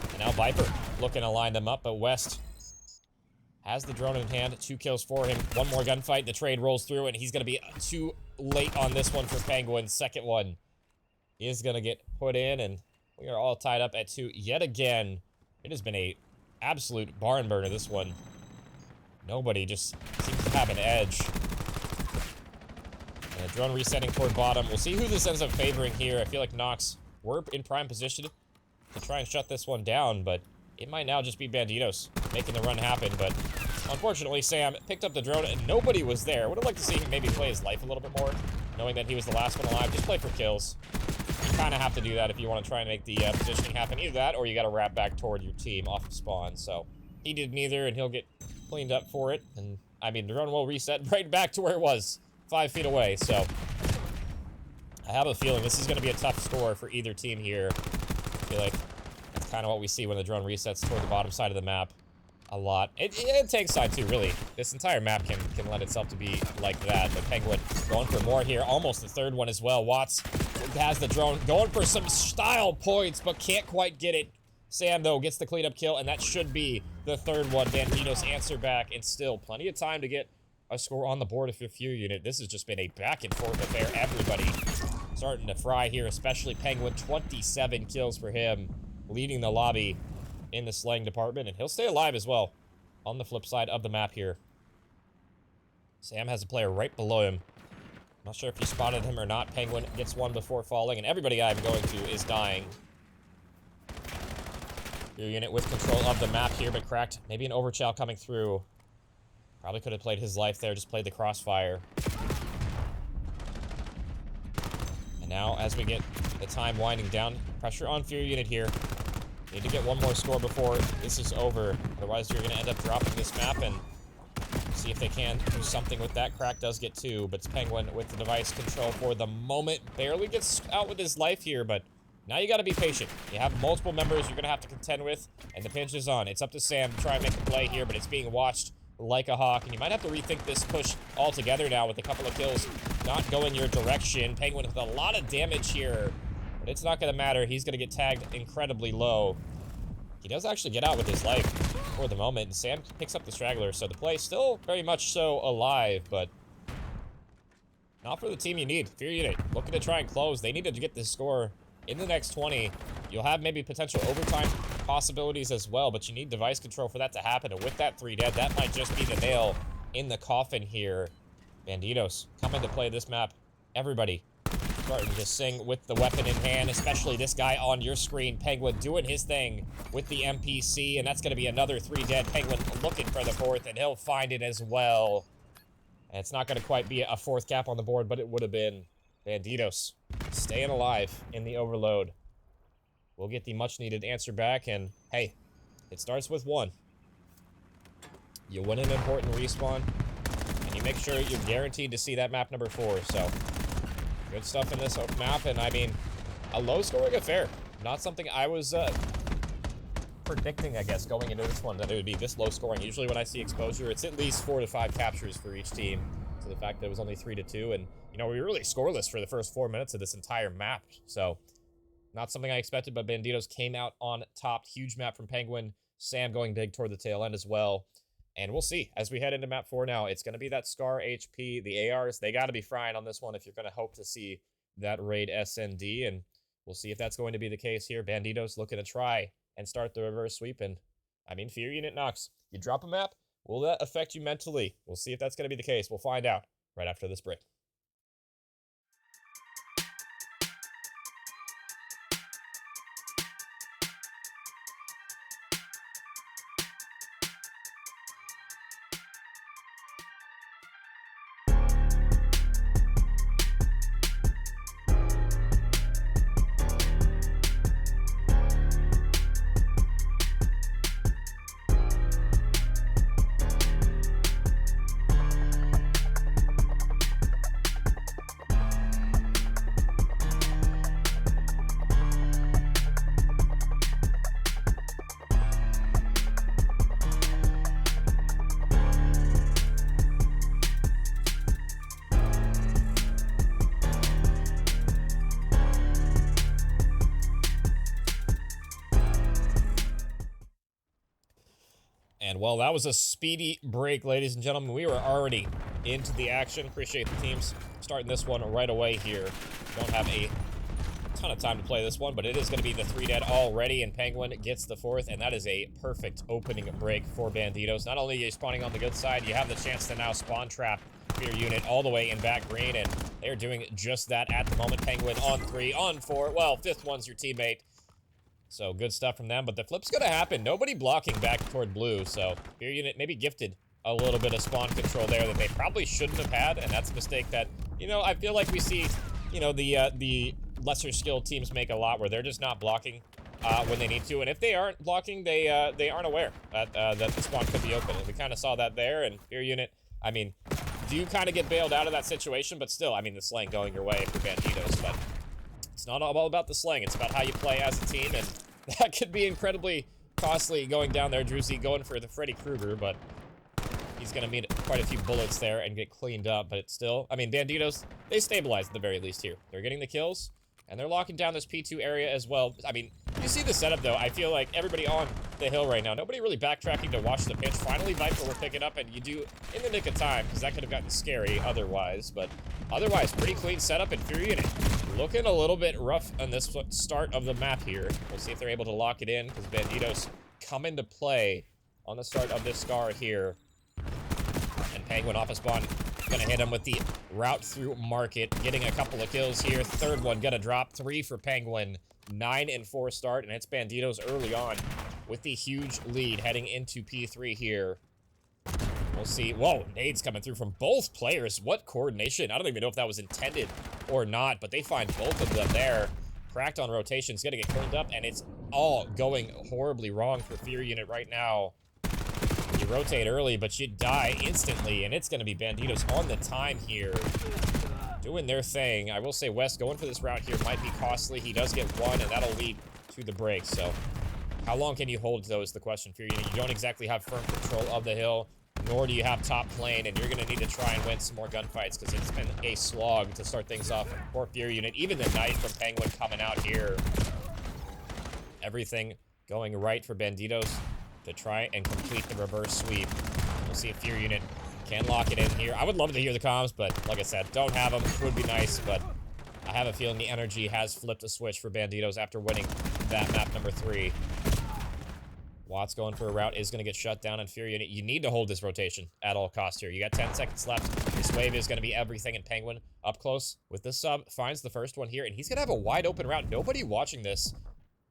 And now Viper looking to line them up, but West has the drone in hand. 2 kills for him. One more gunfight. The trade rolls through, and he's going to be too late on this one for Penguin. Second one is going to get put in, and we are all tied up at 2 yet again. It has been a absolute barn burner, this one. Nobody just seems to have an edge. And a drone resetting toward bottom. We'll see who this ends up favoring here. I feel like Nox were in prime position to try and shut this one down, but it might now just be Banditos making the run happen. But unfortunately, Sam picked up the drone and nobody was there. Would have liked to see him maybe play his life a little bit more, knowing that he was the last one alive. Just play for kills. You kind of have to do that if you want to try and make the positioning happen. Either that, or you got to wrap back toward your team off of spawn. So he did neither, and he'll get cleaned up for it. And I mean, the drone will reset right back to where it was, 5 feet away. So I have a feeling this is going to be a tough score for either team here. I feel like that's kind of what we see when the drone resets toward the bottom side of the map a lot. It takes side too, really. This entire map can lend itself to be like that. But Penguin going for more here. Almost the third one as well. Watts has the drone going for some style points, but can't quite get it. Sam, though, gets the cleanup kill, and that should be the third one. Banditos answer back, and still plenty of time to get a score on the board if you're Fear Unit. This has just been a back-and-forth affair. Everybody starting to fry here, especially Penguin. 27 kills for him, leading the lobby in the slaying department, and he'll stay alive as well on the flip side of the map here. Sam has a player right below him. Not sure if you spotted him or not. Penguin gets one before falling, and everybody I'm going to is dying. Your unit with control of the map here, but Cracked. Maybe an overchow coming through. Probably could have played his life there, just played the crossfire. And now, as we get the time winding down, pressure on Fear Unit here. Need to get one more score before this is over. Otherwise, you're going to end up dropping this map and see if they can do something with that. Crack does get 2, but it's Penguin with the device control for the moment. Barely gets out with his life here, but now you got to be patient. You have multiple members you're going to have to contend with, and the pinch is on. It's up to Sam to try and make the play here, but it's being watched like a hawk, and you might have to rethink this push altogether now with a couple of kills not going your direction. Penguin with a lot of damage here, but it's not going to matter. He's going to get tagged incredibly low. He does actually get out with his life for the moment, and Sam picks up the straggler, so the play still very much so alive, but not for the team you need. Fear Unit looking to try and close. They needed to get this score in the next 20. You'll have maybe potential overtime possibilities as well, but you need device control for that to happen, and with that 3 dead, that might just be the nail in the coffin here. Banditos coming to play this map. Everybody starting to sing with the weapon in hand, especially this guy on your screen, Penguin, doing his thing with the MPC, and that's going to be another 3 dead. Penguin looking for the 4th, and he'll find it as well. And it's not going to quite be a 4th cap on the board, but it would have been. Banditos staying alive in the overload. We'll get the much-needed answer back, and hey, it starts with 1. You win an important respawn, and you make sure you're guaranteed to see that map number 4, so good stuff in this map, and I mean, a low-scoring affair. Not something I was predicting, I guess, going into this one, that it would be this low-scoring. Usually when I see exposure, it's at least 4 to 5 captures for each team. So the fact that it was only 3 to 2, and, you know, we were really scoreless for the first 4 minutes of this entire map, so not something I expected, but Banditos came out on top. Huge map from Penguin. Sam going big toward the tail end as well. And we'll see. As we head into map 4 now, it's going to be that Scar HP. The ARs, they got to be frying on this one if you're going to hope to see that raid SND. And we'll see if that's going to be the case here. Banditos looking to try and start the reverse sweep. And, I mean, Fear Unit Nox. You drop a map, will that affect you mentally? We'll see if that's going to be the case. We'll find out right after this break. And, well, that was a speedy break, ladies and gentlemen. We were already into the action. Appreciate the teams starting this one right away here. Don't have a ton of time to play this one, but it is going to be the 3 dead already, and Penguin gets the 4th, and that is a perfect opening break for Banditos. Not only are you spawning on the good side, you have the chance to now spawn trap Fear Unit all the way in back green, and they're doing just that at the moment. Penguin on 3, on 4. Well, 5th one's your teammate. So good stuff from them, but the flip's gonna happen. Nobody blocking back toward blue, so Fear Unit maybe gifted a little bit of spawn control there that they probably shouldn't have had, and that's a mistake that, you know, I feel like we see, you know, the lesser skilled teams make a lot, where they're just not blocking when they need to, and if they aren't blocking, they aren't aware that the spawn could be open, and we kind of saw that there. And Fear Unit, I mean, do kind of get bailed out of that situation, but still, I mean, the slang going your way for Banditos, but it's not all about the slang. It's about how you play as a team, and that could be incredibly costly going down there. Druzy going for the Freddy Krueger, but he's going to meet quite a few bullets there and get cleaned up. But it's still, I mean, Banditos, they stabilized at the very least here. They're getting the kills, and they're locking down this P2 area as well. I mean, you see the setup, though. I feel like everybody on the hill right now, nobody really backtracking to watch the pitch. Finally, Viper will pick it up, and you do in the nick of time, because that could have gotten scary otherwise. But otherwise, pretty clean setup, and Fear Unit looking a little bit rough on this start of the map here. We'll see if they're able to lock it in, because Banditos come into play on the start of this Scar here. And Penguin off a spawn, gonna hit him with the route through market, getting a couple of kills here. 3rd one gonna drop. 3 for Penguin. 9 and 4 start, and it's Banditos early on with the huge lead heading into P3 here. We'll see. Whoa, nades coming through from both players. What coordination. I don't even know if that was intended or not, but they find both of them there. Cracked on rotation. It's going to get cleaned up, and it's all going horribly wrong for Fear Unit right now. You rotate early, but you die instantly, and it's going to be Banditos on the time here, doing their thing. I will say West going for this route here might be costly. He does get 1, and that'll lead to the break. So how long can you hold those? The question for you. You don't exactly have firm control of the hill. nor do you have top plane, and you're going to need to try and win some more gunfights because it's been a slog to start things off for Fury Unit. Even the Knight from Penguin coming out here. Everything going right for Banditos to try and complete the reverse sweep. We'll see if Fury Unit can lock it in here. I would love to hear the comms, but like I said, don't have them. Would be nice, but I have a feeling the energy has flipped a switch for Banditos after winning that map number 3. Watts going for a route is going to get shut down, and Fury Unit, you need to hold this rotation at all costs here. You got 10 seconds left. This wave is going to be everything, and Penguin up close with this sub finds the first one here, and he's going to have a wide open route. Nobody watching this.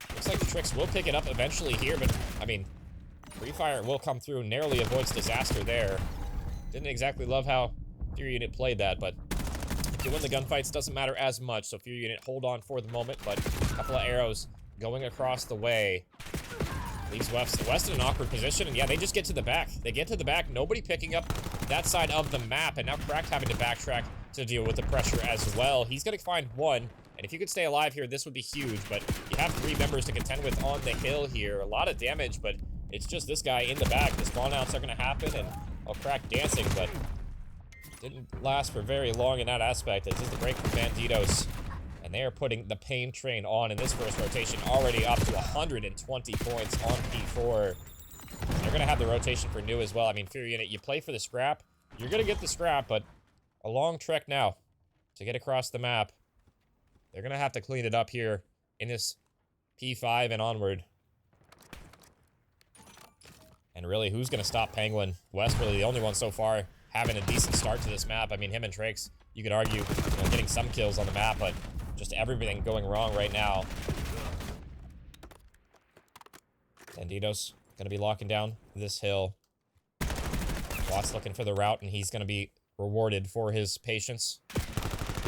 Looks like the Tricks will pick it up eventually here, but, I mean, Free Fire will come through, narrowly avoids disaster there. Didn't exactly love how Fury Unit played that, but if you win the gunfights, doesn't matter as much, so Fury Unit hold on for the moment, but a couple of arrows going across the way. Leaves West in an awkward position, and yeah, they just get to the back. They get to the back, nobody picking up that side of the map, and now Cracked having to backtrack to deal with the pressure as well. He's gonna find one, and if you could stay alive here, this would be huge, but you have 3 members to contend with on the hill here. A lot of damage, but it's just this guy in the back. The spawn outs are gonna happen, and Cracked dancing, but didn't last for very long in that aspect. This is the break from Banditos. And they are putting the pain train on in this first rotation, already up to 120 points on P4. They're going to have the rotation for new as well. I mean, Fury Unit, you play for the scrap. You're going to get the scrap, but a long trek now to get across the map. They're going to have to clean it up here in this P5 and onward. And really, who's going to stop Penguin? West really the only one so far having a decent start to this map. I mean, him and Trakes, you could argue, getting some kills on the map, but just everything going wrong right now. Banditos going to be locking down this hill. Watts looking for the route, and he's going to be rewarded for his patience.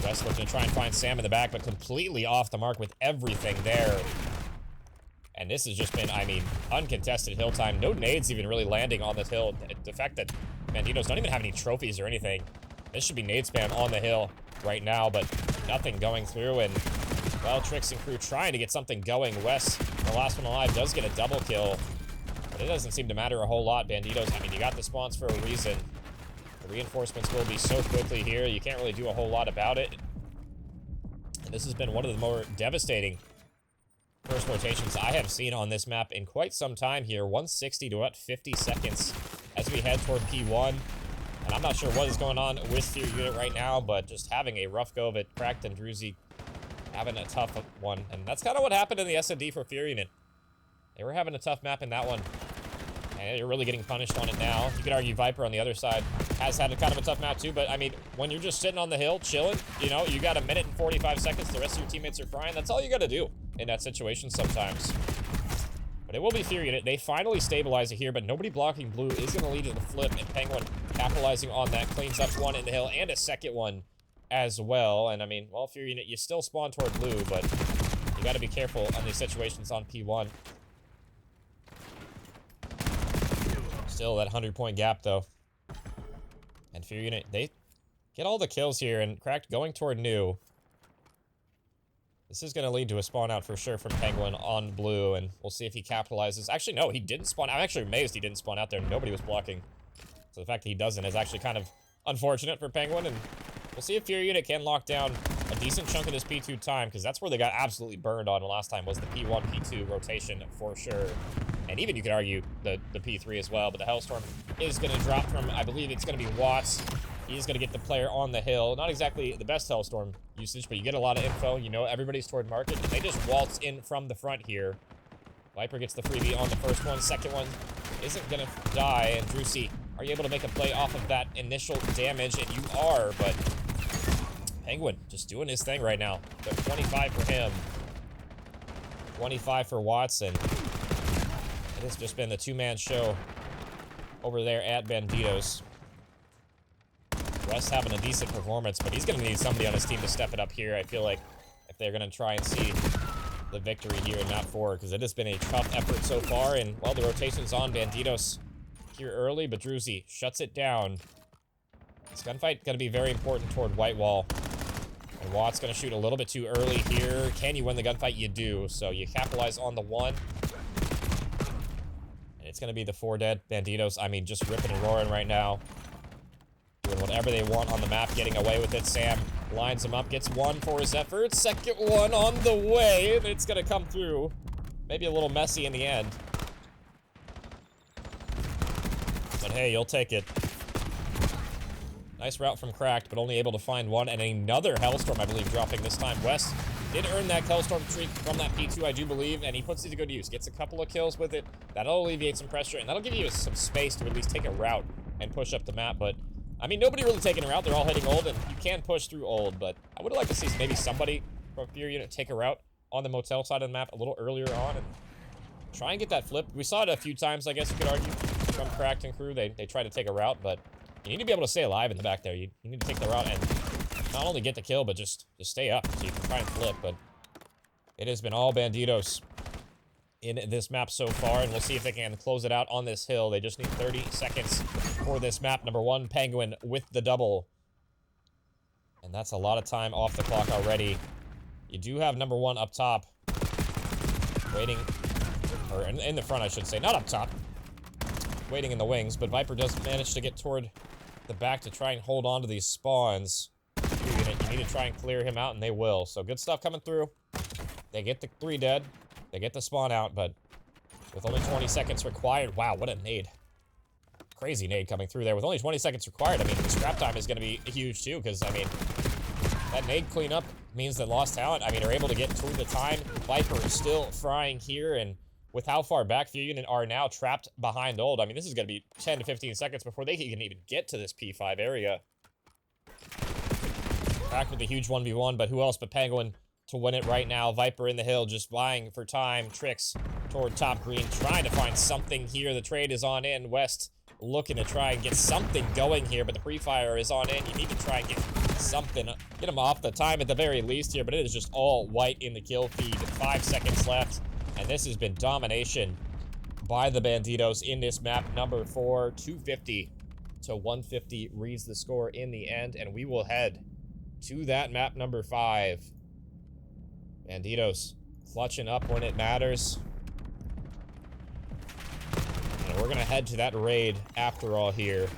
West looking to try and find Sam in the back, but completely off the mark with everything there. And this has just been, I mean, uncontested hill time. No nades even really landing on this hill. The fact that Banditos don't even have any trophies or anything. This should be nade spam on the hill right now, but nothing going through, and, well, Tricks and crew trying to get something going. West, the last one alive, does get a double kill, but it doesn't seem to matter a whole lot. Banditos, I mean, you got the spawns for a reason. The reinforcements will be so quickly here, you can't really do a whole lot about it. And this has been one of the more devastating first rotations I have seen on this map in quite some time here. 160 to about 50 seconds as we head toward P1. And I'm not sure what is going on with Fury Unit right now, but just having a rough go of it. Cracked and Druzy having a tough one. And that's kind of what happened in the S&D for Fury Unit. They were having a tough map in that one. And you're really getting punished on it now. You could argue Viper on the other side has had a kind of a tough map too, but I mean, when you're just sitting on the hill, chilling, you know, you got 1 minute and 45 seconds, the rest of your teammates are frying. That's all you got to do in that situation sometimes. But it will be Fury Unit. They finally stabilize it here, but nobody blocking blue is going to lead to the flip, and Penguin capitalizing on that, cleans up one in the hill and a second one as well. And I mean, well, Fury Unit, you still spawn toward blue, but you got to be careful on these situations on P1. Still that 100-point gap, though. And Fury Unit, they get all the kills here, and Cracked going toward new. This is going to lead to a spawn out for sure from Penguin on blue, and we'll see if he capitalizes. Actually, no, he didn't spawn. I'm actually amazed he didn't spawn out there. Nobody was blocking. So the fact that he doesn't is actually kind of unfortunate for Penguin, and we'll see if Fury Unit can lock down a decent chunk of this P2 time, because that's where they got absolutely burned on last time, was the P1, P2 rotation for sure. And even you could argue the P3 as well, but the Hellstorm is going to drop from, I believe it's going to be Watts. He's going to get the player on the hill. Not exactly the best Hellstorm usage, but you get a lot of info. You know everybody's toward market, and they just waltz in from the front here. Viper gets the freebie on the first one. Second one isn't going to die, and Druzy, are you able to make a play off of that initial damage? And you are, but Penguin just doing his thing right now. They're 25 for him. 25 for Watson. It has just been the two-man show over there at Banditos. West having a decent performance, but he's going to need somebody on his team to step it up here, I feel like, if they're going to try and see the victory here in map 4, because it has been a tough effort so far, and, well, the rotation's on Banditos here early, but Druzy shuts it down. This gunfight going to be very important toward White Wall. And Watt's going to shoot a little bit too early here. Can you win the gunfight? You do. So you capitalize on the one. And It's going to be the 4 dead. Banditos, I mean, just ripping and roaring right now. Doing whatever they want on the map, getting away with it. Sam lines him up, gets 1 for his effort. Second one on the way, and it's going to come through. Maybe a little messy in the end. But hey, you'll take it. Nice route from Cracked, but only able to find 1. And another Hellstorm, I believe, dropping this time. West did earn that Hellstorm streak from that P2, I do believe, and he puts it to good use. Gets a couple of kills with it. That'll alleviate some pressure, and that'll give you some space to at least take a route and push up the map. But, I mean, nobody really taking a route. They're all hitting old, and you can push through old. But I would like to see maybe somebody from Fear Unit take a route on the motel side of the map a little earlier on and try and get that flip. We saw it a few times, I guess you could argue, from Cracked and crew. They try to take a route, but you need to be able to stay alive in the back there. You need to take the route and not only get the kill, but just stay up so you can try and flip. But it has been all Banditos in this map so far, and we'll see if they can close it out on this hill. They just need 30 seconds for this map. Number 1, Penguin with the double. And that's a lot of time off the clock already. You do have number 1 up top. Waiting, or in the front, I should say. Not up top. Waiting in the wings, but Viper does manage to get toward the back to try and hold on to these spawns. You need to try and clear him out, and they will. So good stuff coming through. They get the 3 dead. They get the spawn out, but with only 20 seconds required. Wow, what a nade. Crazy nade coming through there. With only 20 seconds required, I mean, the scrap time is going to be huge, too, because, I mean, that nade cleanup means that Lost Talent, I mean, are able to get through the time. Viper is still frying here, and with how far back Fear Unit are now trapped behind old, I mean, this is going to be 10 to 15 seconds before they can even get to this P5 area. Back with the huge 1v1, but who else but Penguin to win it right now? Viper in the hill, just vying for time. Tricks toward top green, trying to find something here. The trade is on in. West looking to try and get something going here, but the pre-fire is on in. You need to try and get something, get him off the time at the very least here, but it is just all white in the kill feed. 5 seconds left, and this has been domination by the Banditos in this map. Number 4, 250 to 150 reads the score in the end, and we will head to that map number 5. Banditos clutching up when it matters. And we're gonna head to that raid after all here.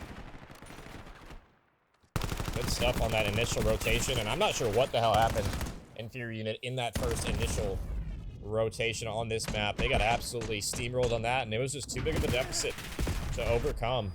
Good stuff on that initial rotation, and I'm not sure what the hell happened in Fear Unit in that first initial rotation on this map. They got absolutely steamrolled on that, and it was just too big of a deficit to overcome.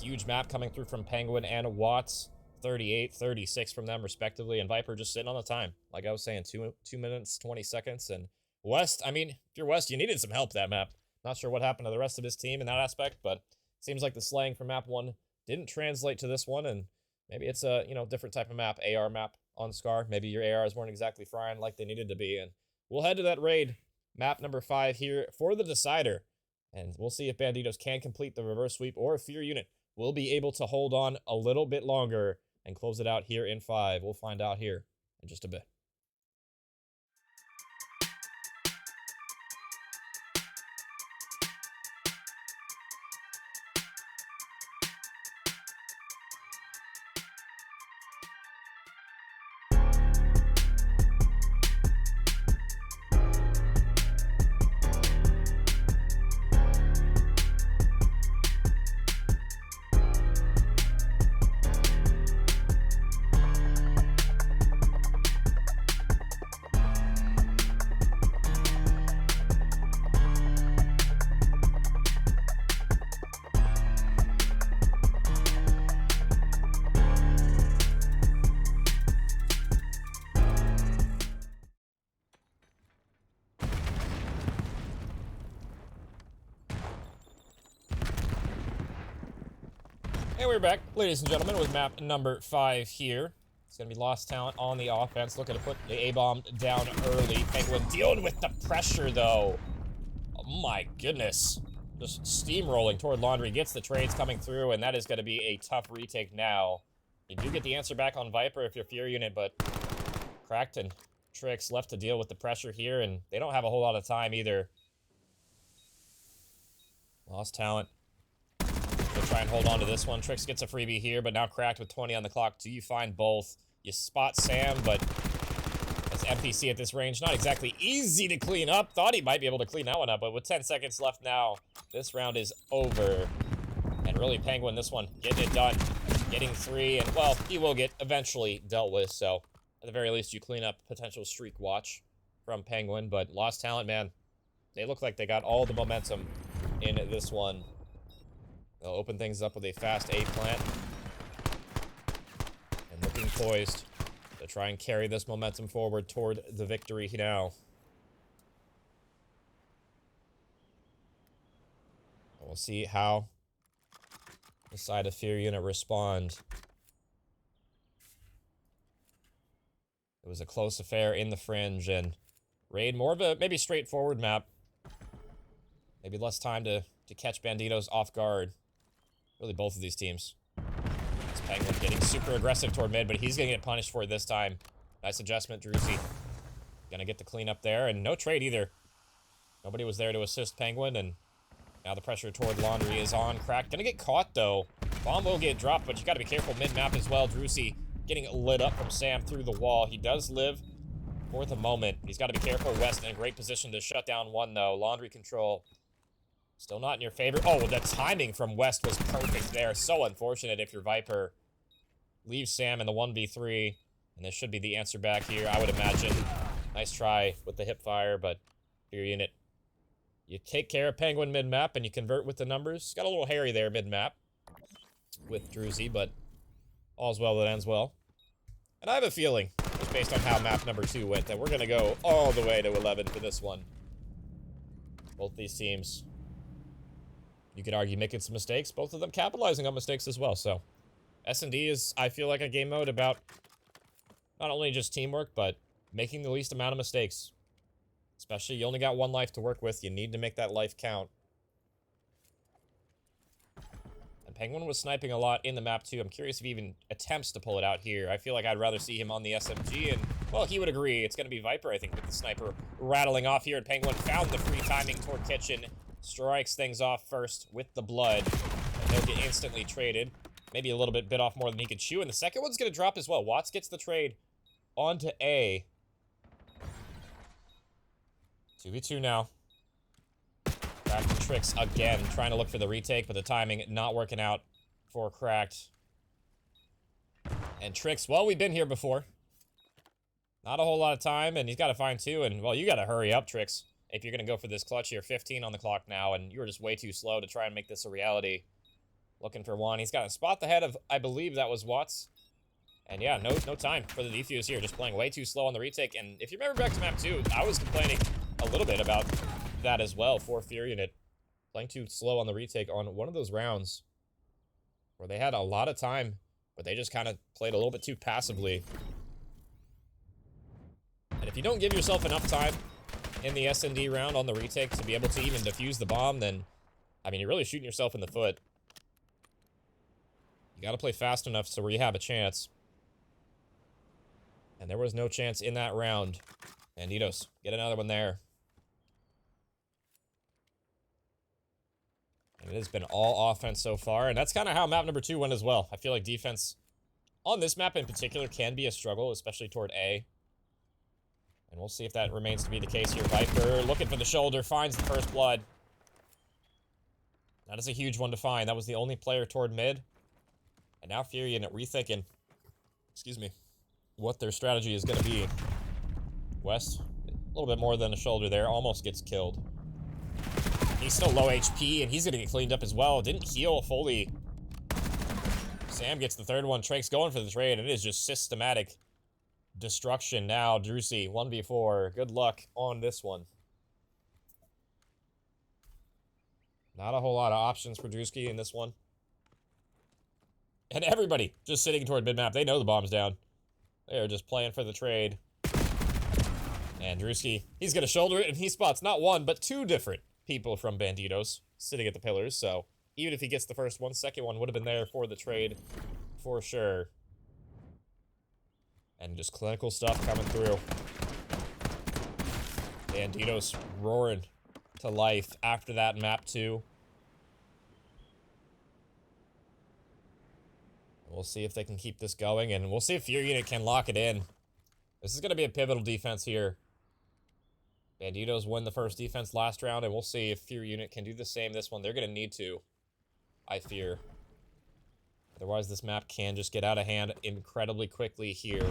Huge map coming through from Penguin and Watts. 38, 36 from them, respectively, and Viper just sitting on the time. Like I was saying, 2 minutes, 20 seconds, and West, I mean, if you're West, you needed some help that map. Not sure what happened to the rest of his team in that aspect, but seems like the slaying from map 1 didn't translate to this one, and maybe it's a, you know, different type of map, AR map on Scar. Maybe your ARs weren't exactly frying like they needed to be, and we'll head to that raid, map number 5 here for the decider, and we'll see if Banditos can complete the reverse sweep, or if Fear Unit will be able to hold on a little bit longer and close it out here in 5. We'll find out here in just a bit. And we're back, ladies and gentlemen, with map number 5 here. It's going to be Lost Talent on the offense, looking to put the A-bomb down early. Penguin dealing with the pressure, though. Oh my goodness. Just steamrolling toward Laundry, gets the trades coming through, and that is going to be a tough retake now. You do get the answer back on Viper if you're Fear Unit, but Cracked and Tricks left to deal with the pressure here, and they don't have a whole lot of time either. Lost Talent. We'll try and hold on to this one. Tricks gets a freebie here, but now Cracked with 20 on the clock. Do you find both? You spot Sam, but as NPC at this range. Not exactly easy to clean up. Thought he might be able to clean that one up, but with 10 seconds left now, this round is over. And really, Penguin, this one, getting it done. Getting 3, and, well, he will get eventually dealt with, so at the very least, you clean up potential streak watch from Penguin, but Lost Talent, man, they look like they got all the momentum in this one. They'll open things up with a fast A plant. And looking poised to try and carry this momentum forward toward the victory now. We'll see how the side of Fear Unit respond. It was a close affair in the Fringe, and Raid, more of a maybe straightforward map. Maybe less time to catch Banditos off guard. Really, both of these teams. It's Penguin getting super aggressive toward mid, but he's gonna get punished for it this time. Nice adjustment, Druzy. Gonna get the clean up there, and no trade either. Nobody was there to assist Penguin, and now the pressure toward Laundry is on. Crack gonna get caught, though. Bomb will get dropped, but you gotta be careful mid-map as well. Druzy getting lit up from Sam through the wall. He does live for the moment. He's got to be careful. West in a great position to shut down one, though. Laundry control still not in your favor. Oh, the timing from West was perfect there. So unfortunate if you're Viper. Leave Sam in the 1v3, and this should be the answer back here, I would imagine. Nice try with the hip fire, but Fear Unit, you take care of Penguin mid-map, and you convert with the numbers. Got a little hairy there mid-map with Druzy, but all's well that ends well. And I have a feeling, just based on how map number 2 went, that we're going to go all the way to 11 for this one. Both these teams, you could argue, making some mistakes. Both of them capitalizing on mistakes as well. So, S&D is, I feel like, a game mode about not only just teamwork, but making the least amount of mistakes. Especially, you only got one life to work with. You need to make that life count. Penguin was sniping a lot in the map, too. I'm curious if he even attempts to pull it out here. I feel like I'd rather see him on the SMG, and, well, he would agree. It's going to be Viper, I think, with the sniper rattling off here, and Penguin found the free timing toward Kitchen. Strikes things off first with the blood, and they'll get instantly traded. Maybe a little bit off more than he could chew, and the second one's going to drop as well. Watts gets the trade onto A. 2v2 now. Back to Tricks again, trying to look for the retake, but the timing not working out for Cracked. And Tricks, well, we've been here before. Not a whole lot of time, and he's got to find 2, and, well, you got to hurry up, Tricks, if you're going to go for this clutch here. 15 on the clock now, and you were just way too slow to try and make this a reality. Looking for 1. He's got a spot the head of, I believe that was Watts. And, yeah, no time for the defuse here, just playing way too slow on the retake. And if you remember back to map 2, I was complaining a little bit about that as well for Fear Unit. Playing too slow on the retake on one of those rounds where they had a lot of time, but they just kind of played a little bit too passively. And if you don't give yourself enough time in the S&D round on the retake to be able to even defuse the bomb, then, I mean, you're really shooting yourself in the foot. You gotta play fast enough so where you have a chance. And there was no chance in that round. Banditos, get another one there. And it has been all offense so far, and that's kind of how map number 2 went as well. I feel like defense on this map in particular can be a struggle, especially toward A. And we'll see if that remains to be the case here. Viper looking for the shoulder, finds the first blood. That is a huge one to find. That was the only player toward mid. And now Fear Unit rethinking, excuse me, what their strategy is going to be. West, a little bit more than a shoulder there, almost gets killed. He's still low HP, and he's going to get cleaned up as well. Didn't heal fully. Sam gets the third one. Trake's going for the trade, and it is just systematic destruction now. Druzy, 1v4. Good luck on this one. Not a whole lot of options for Druzy in this one. And everybody just sitting toward mid-map. They know the bomb's down. They are just playing for the trade. And Druzy, he's going to shoulder it, and he spots not one, but 2 different people from Banditos sitting at the pillars. So even if he gets the first one, second one would have been there for the trade for sure. And just clinical stuff coming through. Banditos roaring to life after that map 2. We'll see if they can keep this going, and we'll see if Fear Unit can lock it in. This is going to be a pivotal defense here. Banditos win the first defense last round, and we'll see if Fear Unit can do the same this one. They're going to need to, I fear. Otherwise, this map can just get out of hand incredibly quickly here.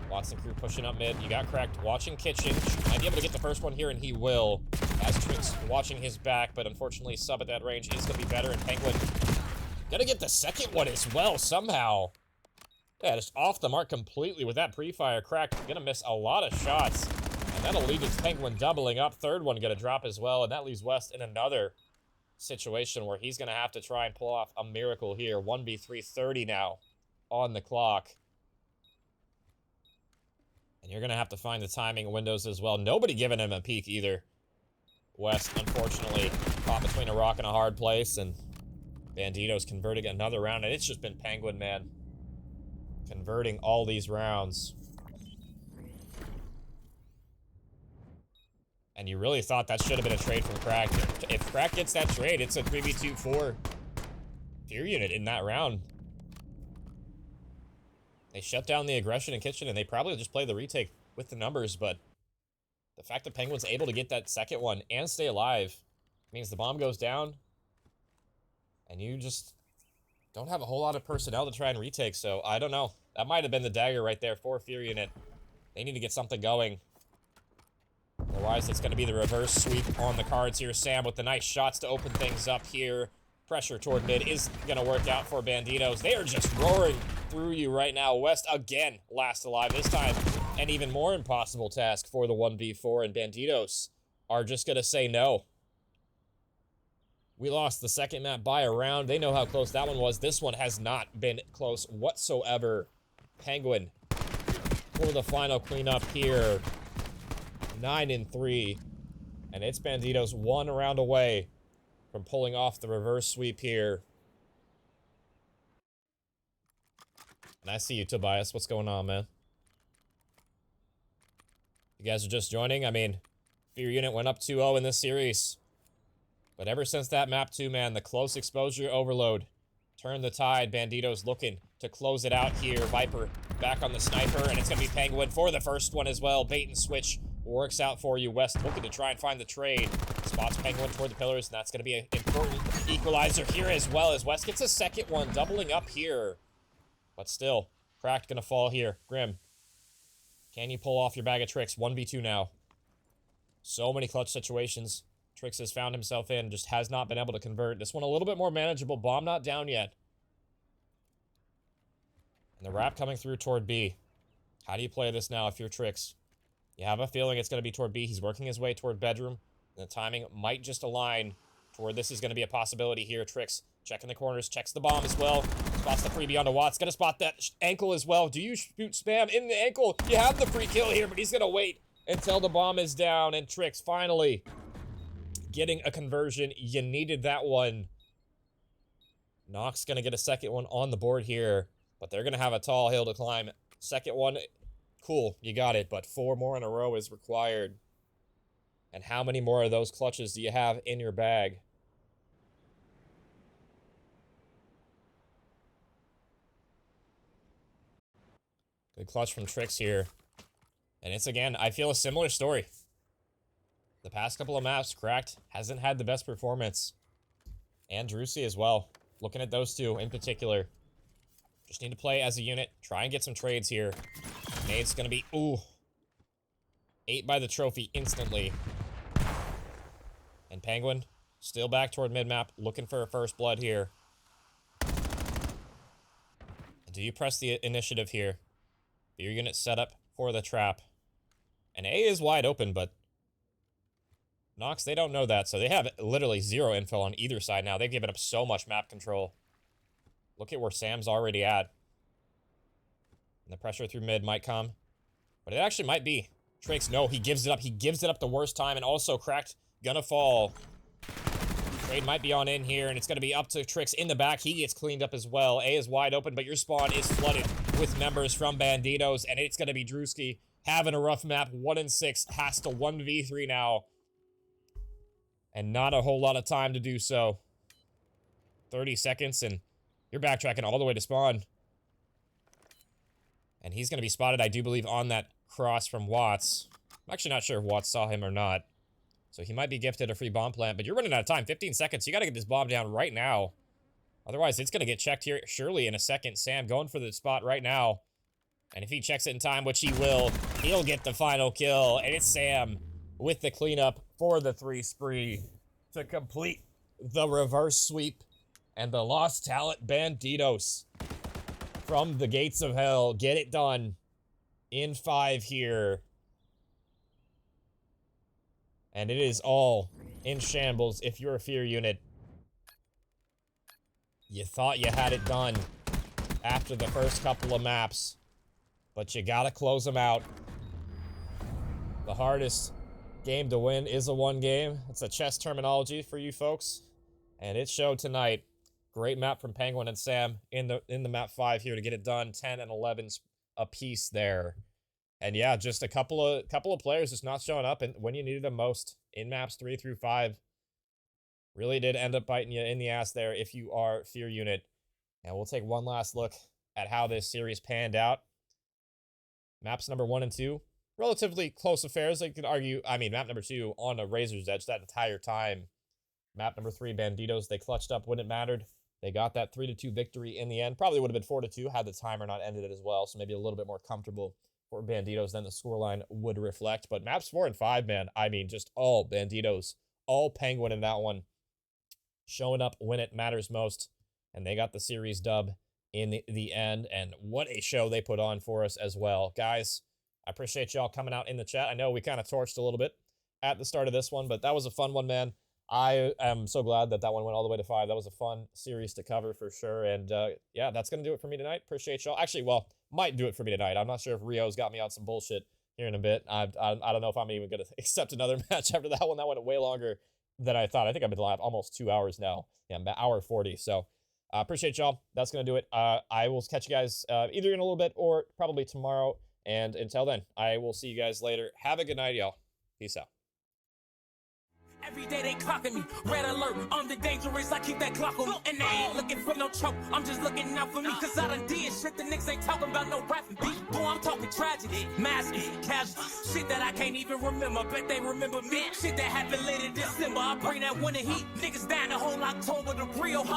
Watson crew pushing up mid. You got cracked. Watching kitchen. Might be able to get the first one here, and he will. As Trix watching his back, but unfortunately, sub at that range is going to be better, and Penguin gonna get the second one as well, somehow. Yeah, just off the mark completely with that pre-fire. Cracked. Gonna miss a lot of shots. And that'll lead to Penguin doubling up. Third one gonna drop as well, and that leaves West in another situation where he's gonna have to try and pull off a miracle here. 1v3, 30 now on the clock. And you're gonna have to find the timing windows as well. Nobody giving him a peek either. West, unfortunately, caught between a rock and a hard place, and Banditos converting another round, and it's just been Penguin, man. Converting all these rounds. And you really thought that should have been a trade from Crack. If Crack gets that trade, it's a 3v2 for Fear Unit in that round. They shut down the aggression in kitchen, and they probably just play the retake with the numbers, but the fact that Penguin's able to get that second one and stay alive means the bomb goes down, and you just don't have a whole lot of personnel to try and retake, so I don't know. That might have been the dagger right there for Fear Unit. They need to get something going. Otherwise, it's going to be the reverse sweep on the cards here. Sam with the nice shots to open things up here. Pressure toward mid is going to work out for Banditos. They are just roaring through you right now. West, again, last alive. This time, an even more impossible task for the 1v4, and Banditos are just going to say no. We lost the second map by a round. They know how close that one was. This one has not been close whatsoever. Penguin for the final cleanup here. 9-3. And it's Banditos 1 round away from pulling off the reverse sweep here. And I see you, Tobias. What's going on, man? You guys are just joining? I mean, Fear Unit went up 2-0 in this series. But ever since that map 2, man, the close exposure overload turned the tide. Banditos looking to close it out here. Viper back on the sniper, and it's going to be Penguin for the first one as well. Bait and switch works out for you. West looking to try and find the trade. Spots Penguin toward the pillars, and that's going to be an important equalizer here as well, as West gets a second one, doubling up here. But still, Cracked going to fall here. Grim, can you pull off your bag of tricks? 1v2 now. So many clutch situations Trix has found himself in, just has not been able to convert. This one a little bit more manageable. Bomb not down yet. And the wrap coming through toward B. How do you play this now if you're Trix? You have a feeling it's going to be toward B. He's working his way toward bedroom. And the timing might just align to where this is going to be a possibility here. Trix checking the corners, checks the bomb as well. Spots the freebie onto Watts. Going to spot that ankle as well. Do you shoot spam in the ankle? You have the free kill here, but he's going to wait until the bomb is down. And Trix finally getting a conversion. You needed that one. Nox going to get a second one on the board here, but they're going to have a tall hill to climb. Second one, cool, you got it, but 4 more in a row is required. And how many more of those clutches do you have in your bag? Good clutch from Trix here. And it's, again, I feel a similar story. The past couple of maps, Cracked hasn't had the best performance. And Drusy as well. Looking at those two in particular. Just need to play as a unit. Try and get some trades here. Nade's gonna be, ooh. 8 by the trophy instantly. And Penguin, still back toward mid-map, looking for a first blood here. Do you press the initiative here? Your unit set up for the trap. And A is wide open, but Nox, they don't know that, so they have literally 0 info on either side now. They've given up so much map control. Look at where Sam's already at. And the pressure through mid might come. But it actually might be. Trix, no, he gives it up. He gives it up the worst time, and also Cracked gonna fall. Trade might be on in here, and it's gonna be up to Trix in the back. He gets cleaned up as well. A is wide open, but your spawn is flooded with members from Banditos, and it's gonna be Drewski having a rough map. 1-6, has to 1v3 now. And not a whole lot of time to do so. 30 seconds, and you're backtracking all the way to spawn. And he's going to be spotted, I do believe, on that cross from Watts. I'm actually not sure if Watts saw him or not. So he might be gifted a free bomb plant, but you're running out of time. 15 seconds. You got to get this bomb down right now. Otherwise, it's going to get checked here surely in a second. Sam going for the spot right now. And if he checks it in time, which he will, he'll get the final kill. And it's Sam with the cleanup for the 3 spree to complete the reverse sweep. And the lost talent Banditos from the gates of hell get it done in 5 here. And it is all in shambles if you're a fear unit. You thought you had it done after the first couple of maps, but you gotta close them out. The hardest game to win is a 1 game. It's a chess terminology for you folks, and it showed tonight. Great map from Penguin and Sam in the map 5 here to get it done. 10 and 11 apiece there. And yeah, just a couple of players just not showing up and when you needed them most in maps 3 through 5. Really did end up biting you in the ass there if you are fear unit. And we'll take one last look at how this series panned out. Maps number 1 and 2, relatively close affairs. You could argue, I mean, map number 2 on a razor's edge that entire time. Map number 3, Banditos, they clutched up when it mattered. They got that 3-2 victory in the end. Probably would have been 4-2 had the timer not ended it as well. So maybe a little bit more comfortable for Banditos than the scoreline would reflect. But maps 4 and 5, man, I mean, just all Banditos, all Penguin in that one. Showing up when it matters most. And they got the series dub in the end. And what a show they put on for us as well. Guys, I appreciate y'all coming out in the chat. I know we kind of torched a little bit at the start of this one, but that was a fun one, man. I am so glad that one went all the way to 5. That was a fun series to cover for sure. And yeah, that's going to do it for me tonight. Appreciate y'all. Actually, well, might do it for me tonight. I'm not sure if Rio's got me on some bullshit here in a bit. I don't know if I'm even going to accept another match after that one. That went way longer than I thought. I think I've been live almost 2 hours now. Yeah, I'm about hour 40. So appreciate y'all. That's going to do it. I will catch you guys either in a little bit or probably tomorrow. And until then, I will see you guys later. Have a good night, y'all. Peace out. Every day they clocking me, red alert, I'm the dangerous, I keep that clock on me. And they ain't looking for no choke, I'm just looking out for me. Cause I done did shit, the niggas ain't talking about no rapping beat. Boy, I'm talking tragedy, mask, casual, shit that I can't even remember, bet they remember me. Shit that happened late in December, I bring that winter heat. Niggas down the whole October, the real